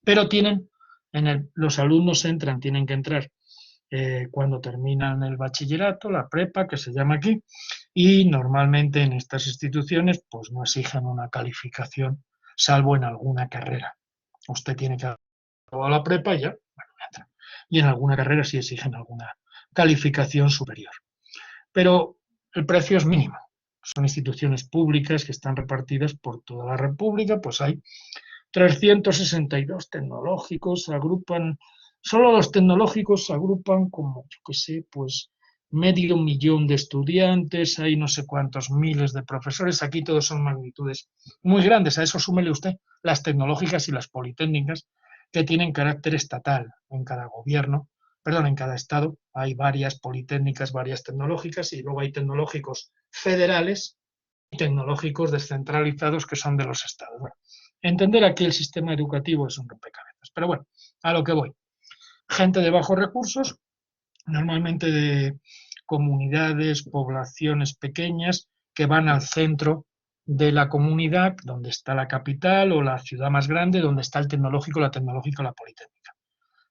Pero tienen, los alumnos entran, tienen que entrar cuando terminan el bachillerato, la prepa, que se llama aquí, y normalmente en estas instituciones pues no exigen una calificación, salvo en alguna carrera. Usted tiene que acabar la prepa y ya, bueno, entra. Y en alguna carrera sí exigen alguna calificación superior. Pero el precio es mínimo. Son instituciones públicas que están repartidas por toda la República, pues hay 362 tecnológicos, agrupan, solo los tecnológicos agrupan como, yo qué sé, pues 500.000 de estudiantes, hay no sé cuántos miles de profesores, aquí todos son magnitudes muy grandes, a eso súmele usted las tecnológicas y las politécnicas que tienen carácter estatal en cada gobierno, perdón, en cada estado hay varias politécnicas, varias tecnológicas y luego hay tecnológicos federales y tecnológicos descentralizados que son de los estados. Bueno, entender aquí el sistema educativo es un rompecabezas, pero bueno, a lo que voy. Gente de bajos recursos, normalmente de comunidades, poblaciones pequeñas que van al centro de la comunidad, donde está la capital o la ciudad más grande, donde está el tecnológico, la tecnológica o la politécnica.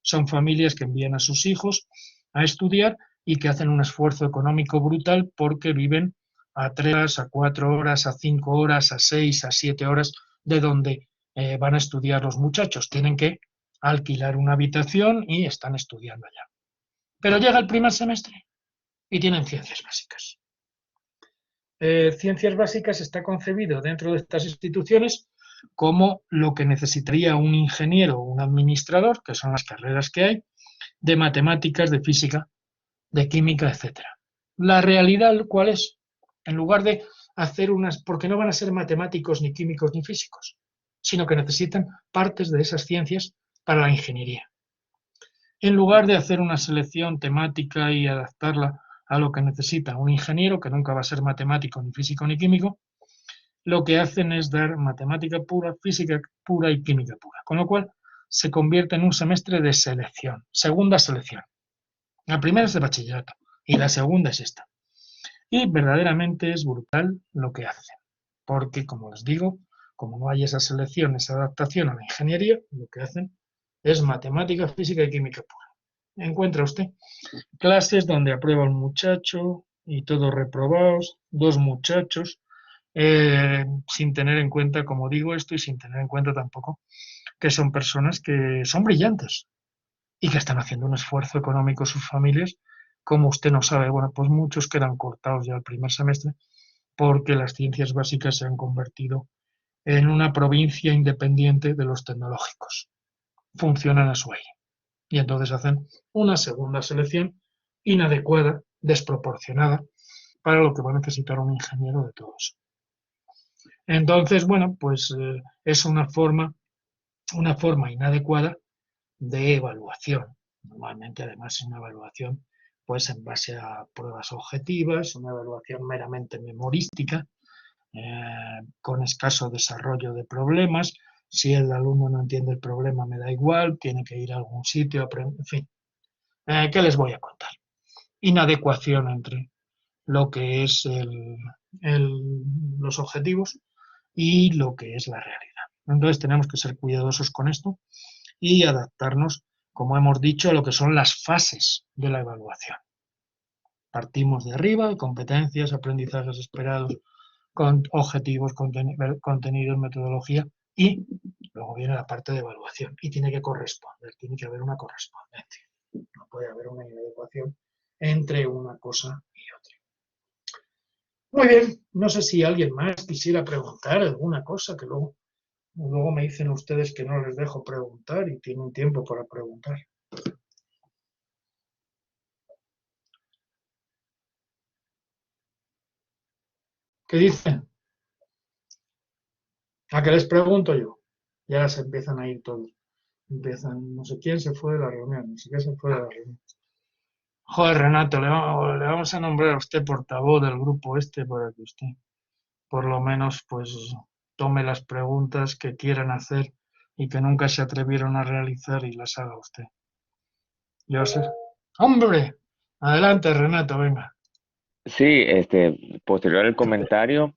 Son familias que envían a sus hijos a estudiar y que hacen un esfuerzo económico brutal porque viven a 3, a 4 horas, a 5 horas, a 6, a 7 horas de donde van a estudiar los muchachos. Tienen que alquilar una habitación y están estudiando allá. Pero llega el primer semestre y tienen ciencias básicas. Ciencias básicas está concebido dentro de estas instituciones como lo que necesitaría un ingeniero o un administrador, que son las carreras que hay, de matemáticas, de física, de química, etcétera. La realidad, ¿cuál es? En lugar de hacer unas, porque no van a ser matemáticos, ni químicos, ni físicos, sino que necesitan partes de esas ciencias para la ingeniería. En lugar de hacer una selección temática y adaptarla a lo que necesita un ingeniero, que nunca va a ser matemático, ni físico, ni químico, lo que hacen es dar matemática pura, física pura y química pura. Con lo cual, se convierte en un semestre de selección, segunda selección. La primera es de bachillerato y la segunda es esta. Y verdaderamente es brutal lo que hacen, porque, como les digo, como no hay esa selección, esa adaptación a la ingeniería, lo que hacen es matemática, física y química pura. Encuentra usted clases donde aprueba un muchacho y todos reprobados, 2 muchachos, sin tener en cuenta, como digo esto, y sin tener en cuenta tampoco que son personas que son brillantes y que están haciendo un esfuerzo económico sus familias, como usted no sabe. Bueno, pues muchos quedan cortados ya el primer semestre porque las ciencias básicas se han convertido en una provincia independiente de los tecnológicos. Funcionan a su aire. Y entonces hacen una segunda selección inadecuada, desproporcionada, para lo que va a necesitar un ingeniero de todo eso. Entonces, bueno, pues es una forma inadecuada de evaluación. Normalmente, además, es una evaluación pues en base a pruebas objetivas, una evaluación meramente memorística, con escaso desarrollo de problemas. Si el alumno no entiende el problema, me da igual, tiene que ir a algún sitio, aprender, en fin. ¿Qué les voy a contar? Inadecuación entre lo que es los objetivos y lo que es la realidad. Entonces tenemos que ser cuidadosos con esto y adaptarnos, como hemos dicho, a lo que son las fases de la evaluación. Partimos de arriba, competencias, aprendizajes esperados, con objetivos, contenidos, metodología, y luego viene la parte de evaluación y tiene que corresponder, tiene que haber una correspondencia. No puede haber una inadecuación entre una cosa y otra. Muy bien, no sé si alguien más quisiera preguntar alguna cosa, que luego me dicen ustedes que no les dejo preguntar y tienen tiempo para preguntar. ¿Qué dicen? ¿A qué les pregunto yo? Y ahora se empiezan a ir todos. Empiezan, no sé quién se fue de la reunión, no sé quién se fue de la reunión. Joder, Renato, le vamos a nombrar a usted portavoz del grupo este para que usted, por lo menos, pues tome las preguntas que quieran hacer y que nunca se atrevieron a realizar y las haga usted. Yo sé. ¡Hombre! Adelante, Renato, venga. Sí, posterior al comentario,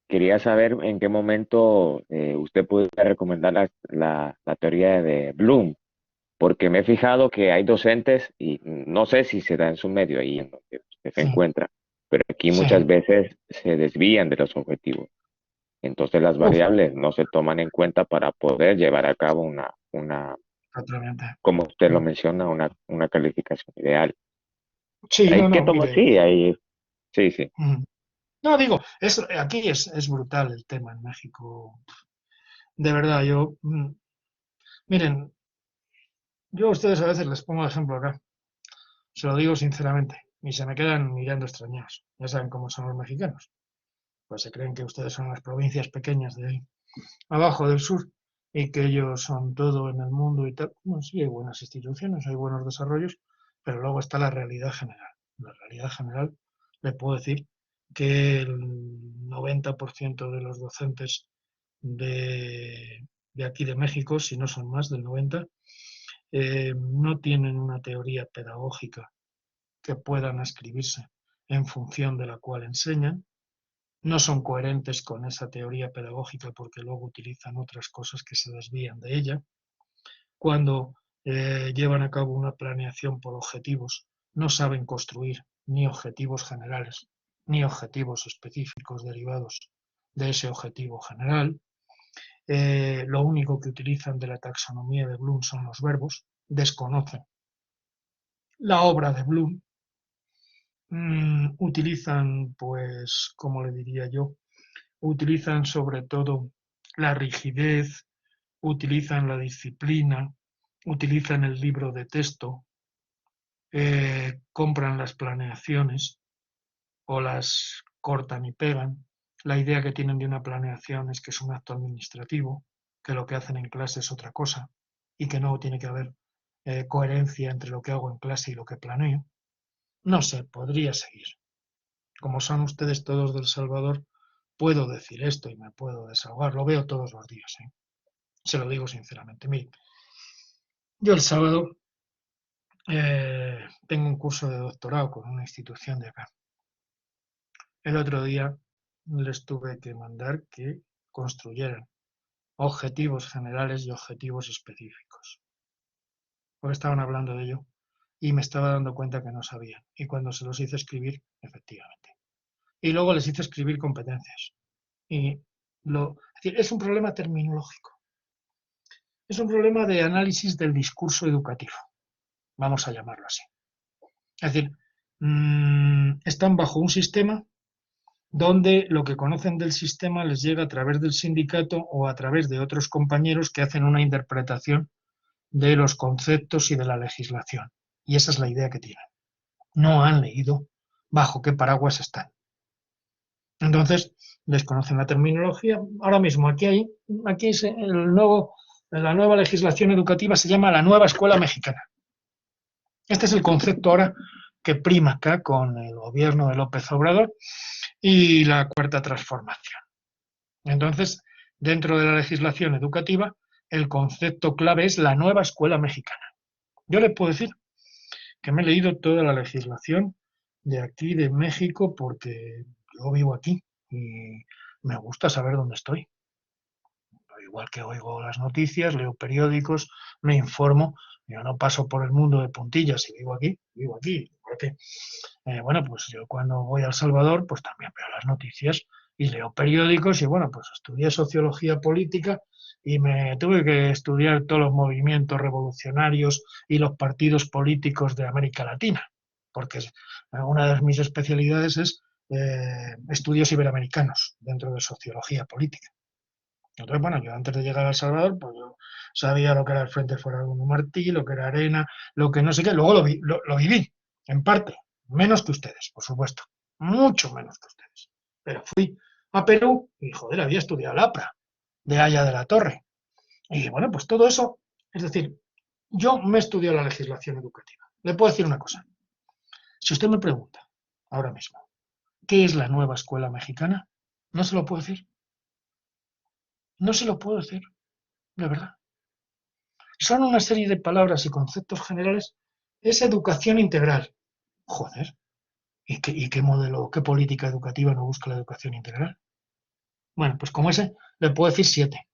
quería saber en qué momento usted puede recomendar la teoría de Bloom, porque me he fijado que hay docentes y no sé si se da en su medio ahí en donde usted se Sí, encuentra, pero aquí muchas sí. veces se desvían de los objetivos. Entonces las Uf, variables no se toman en cuenta para poder llevar a cabo totalmente. como usted lo menciona, una calificación ideal. Sí, Hay no, que no, tomar, mire. sí, hay, sí, sí. Mm. No, digo, aquí es brutal el tema en México. De verdad, miren, yo a ustedes a veces les pongo el ejemplo acá, se lo digo sinceramente, y se me quedan mirando extrañados. Ya saben cómo son los mexicanos. Pues se creen que ustedes son las provincias pequeñas de ahí, abajo del sur, y que ellos son todo en el mundo y tal. Bueno, sí, hay buenas instituciones, hay buenos desarrollos, pero luego está la realidad general. La realidad general, le puedo decir que el 90% de los docentes de aquí de México, si no son más del 90, no tienen una teoría pedagógica que puedan escribirse en función de la cual enseñan, no son coherentes con esa teoría pedagógica porque luego utilizan otras cosas que se desvían de ella. Cuando llevan a cabo una planeación por objetivos, no saben construir ni objetivos generales ni objetivos específicos derivados de ese objetivo general. Lo único que utilizan de la taxonomía de Bloom son los verbos, desconocen la obra de Bloom, utilizan, pues, como le diría yo, utilizan sobre todo la rigidez, utilizan la disciplina, utilizan el libro de texto, compran las planeaciones o las cortan y pegan. La idea que tienen de una planeación es que es un acto administrativo, que lo que hacen en clase es otra cosa y que no tiene que haber coherencia entre lo que hago en clase y lo que planeo. No sé, podría seguir. Como son ustedes todos del Salvador, puedo decir esto y me puedo desahogar. Lo veo todos los días, ¿eh? Se lo digo sinceramente. Mire, yo el sábado tengo un curso de doctorado con una institución de acá. El otro día les tuve que mandar que construyeran objetivos generales y objetivos específicos, porque estaban hablando de ello y me estaba dando cuenta que no sabían. Y cuando se los hice escribir, efectivamente. Y luego les hice escribir competencias. Y es decir, es un problema terminológico. Es un problema de análisis del discurso educativo, vamos a llamarlo así. Es decir, están bajo un sistema donde lo que conocen del sistema les llega a través del sindicato o a través de otros compañeros que hacen una interpretación de los conceptos y de la legislación. Y esa es la idea que tienen. No han leído bajo qué paraguas están. Entonces, desconocen la terminología. Ahora mismo, aquí es la nueva legislación educativa se llama la nueva escuela mexicana. Este es el concepto ahora que prima acá con el gobierno de López Obrador y la cuarta transformación. Entonces, dentro de la legislación educativa, el concepto clave es la nueva escuela mexicana. Yo les puedo decir que me he leído toda la legislación de aquí, de México, porque yo vivo aquí y me gusta saber dónde estoy. Igual que oigo las noticias, leo periódicos, me informo. Yo no paso por el mundo de puntillas y vivo aquí, vivo aquí. Porque, bueno, pues yo cuando voy a El Salvador, pues también veo las noticias y leo periódicos y bueno, pues estudié sociología política y me tuve que estudiar todos los movimientos revolucionarios y los partidos políticos de América Latina, porque una de mis especialidades es estudios iberoamericanos dentro de sociología política. Entonces, bueno, yo antes de llegar a El Salvador, pues yo sabía lo que era el Frente Fuera de Martí, lo que era Arena, lo que no sé qué, luego lo viví, en parte, menos que ustedes, por supuesto, mucho menos que ustedes. Pero fui a Perú y, joder, había estudiado la APRA, de Haya de la Torre. Y bueno, pues todo eso, es decir, yo me he estudiado la legislación educativa. Le puedo decir una cosa. Si usted me pregunta ahora mismo, ¿qué es la nueva escuela mexicana? No se lo puedo decir. No se lo puedo decir, de verdad. Son una serie de palabras y conceptos generales. Es educación integral. Joder, ¿y qué modelo, qué política educativa no busca la educación integral? Bueno, pues como ese, le puedo decir 7.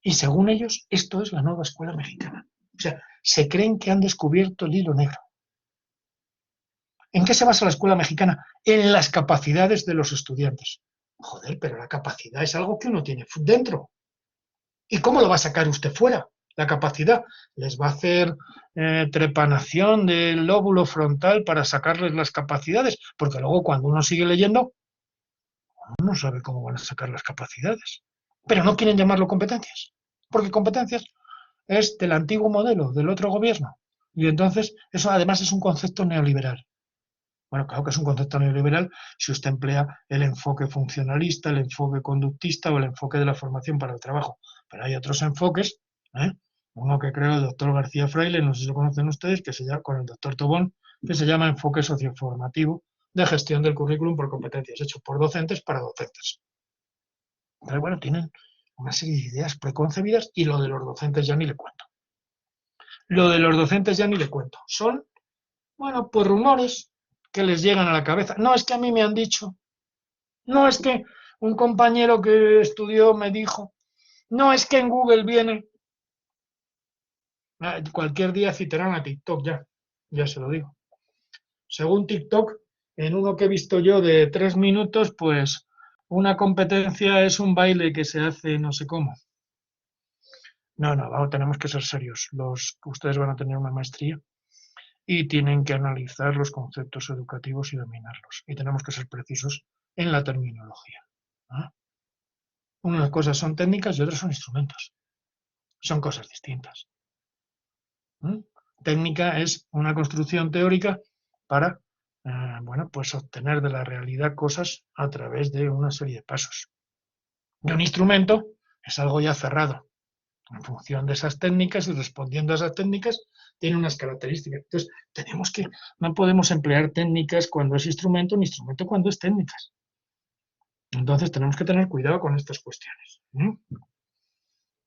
Y según ellos, esto es la nueva escuela mexicana. O sea, se creen que han descubierto el hilo negro. ¿En qué se basa la escuela mexicana? En las capacidades de los estudiantes. Joder, pero la capacidad es algo que uno tiene dentro. ¿Y cómo lo va a sacar usted fuera? La capacidad les va a hacer trepanación del lóbulo frontal para sacarles las capacidades, porque luego cuando uno sigue leyendo, uno no sabe cómo van a sacar las capacidades. Pero no quieren llamarlo competencias, porque competencias es del antiguo modelo, del otro gobierno. Y entonces eso además es un concepto neoliberal. Bueno, claro que es un concepto neoliberal si usted emplea el enfoque funcionalista, el enfoque conductista o el enfoque de la formación para el trabajo. Pero hay otros enfoques, ¿eh? Uno que creó el doctor García Fraile, no sé si lo conocen ustedes, que se llama, con el doctor Tobón, que se llama enfoque socioformativo de gestión del currículum por competencias, hecho por docentes para docentes. Pero bueno, tienen una serie de ideas preconcebidas y lo de los docentes ya ni le cuento. Lo de los docentes ya ni le cuento. Son, bueno, pues rumores que les llegan a la cabeza. No, es que a mí me han dicho. No, es que un compañero que estudió me dijo. No, es que en Google viene. Cualquier día citarán a TikTok ya se lo digo. Según TikTok, en uno que he visto yo de 3 minutos, pues una competencia es un baile que se hace no sé cómo. No, tenemos que ser serios. Ustedes van a tener una maestría y tienen que analizar los conceptos educativos y dominarlos. Y tenemos que ser precisos en la terminología. ¿Ah? Unas cosas son técnicas y otras son instrumentos. Son cosas distintas. Técnica es una construcción teórica para, bueno, pues obtener de la realidad cosas a través de una serie de pasos. Y un instrumento es algo ya cerrado. En función de esas técnicas y respondiendo a esas técnicas, tiene unas características. Entonces, no podemos emplear técnicas cuando es instrumento, ni instrumento cuando es técnicas. Entonces, tenemos que tener cuidado con estas cuestiones.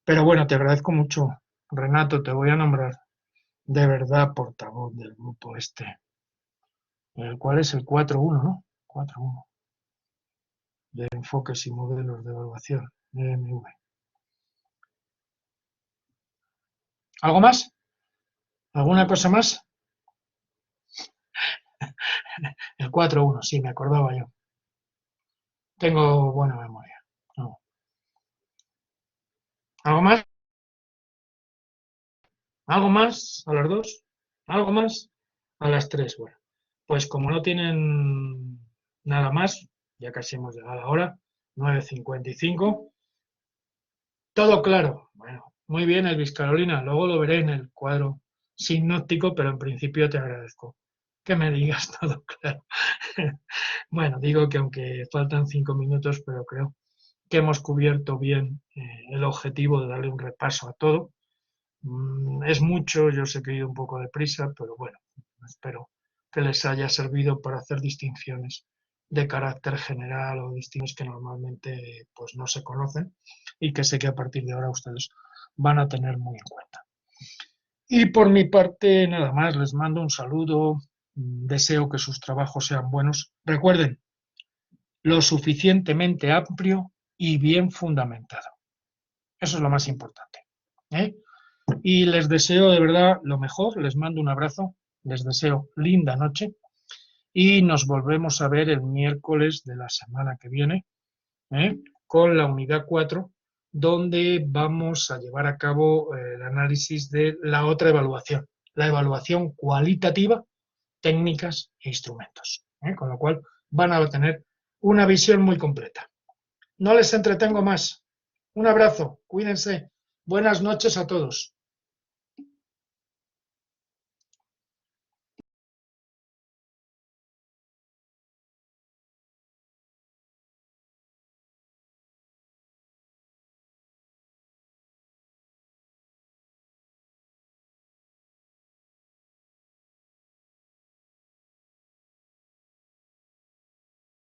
Pero bueno, te agradezco mucho, Renato, te voy a nombrar de verdad portavoz del grupo este. ¿Cuál es el 4.1, no? 4.1 de enfoques y modelos de evaluación, EMV. ¿Algo más? ¿Alguna cosa más? El 4.1, sí, me acordaba yo. Tengo buena memoria. ¿Algo más? ¿Algo más a las 2? ¿Algo más? A las 3. Bueno, pues como no tienen nada más, ya casi hemos llegado a la hora, 9:55. Todo claro. Bueno, muy bien, Elvis Carolina. Luego lo veré en el cuadro sinóptico, pero en principio te agradezco que me digas todo claro. Bueno, digo que aunque faltan 5 minutos, pero creo que hemos cubierto bien el objetivo de darle un repaso a todo. Es mucho, yo sé que he ido un poco deprisa, pero bueno, espero que les haya servido para hacer distinciones de carácter general o distinciones que normalmente pues no se conocen y que sé que a partir de ahora ustedes van a tener muy en cuenta. Y por mi parte, nada más, les mando un saludo, deseo que sus trabajos sean buenos. Recuerden, lo suficientemente amplio y bien fundamentado. Eso es lo más importante. ¿Eh? Y les deseo de verdad lo mejor, les mando un abrazo, les deseo linda noche y nos volvemos a ver el miércoles de la semana que viene, ¿eh? Con la unidad 4, donde vamos a llevar a cabo el análisis de la otra evaluación, la evaluación cualitativa, técnicas e instrumentos, ¿eh? Con lo cual van a tener una visión muy completa. No les entretengo más. Un abrazo, cuídense. Buenas noches a todos.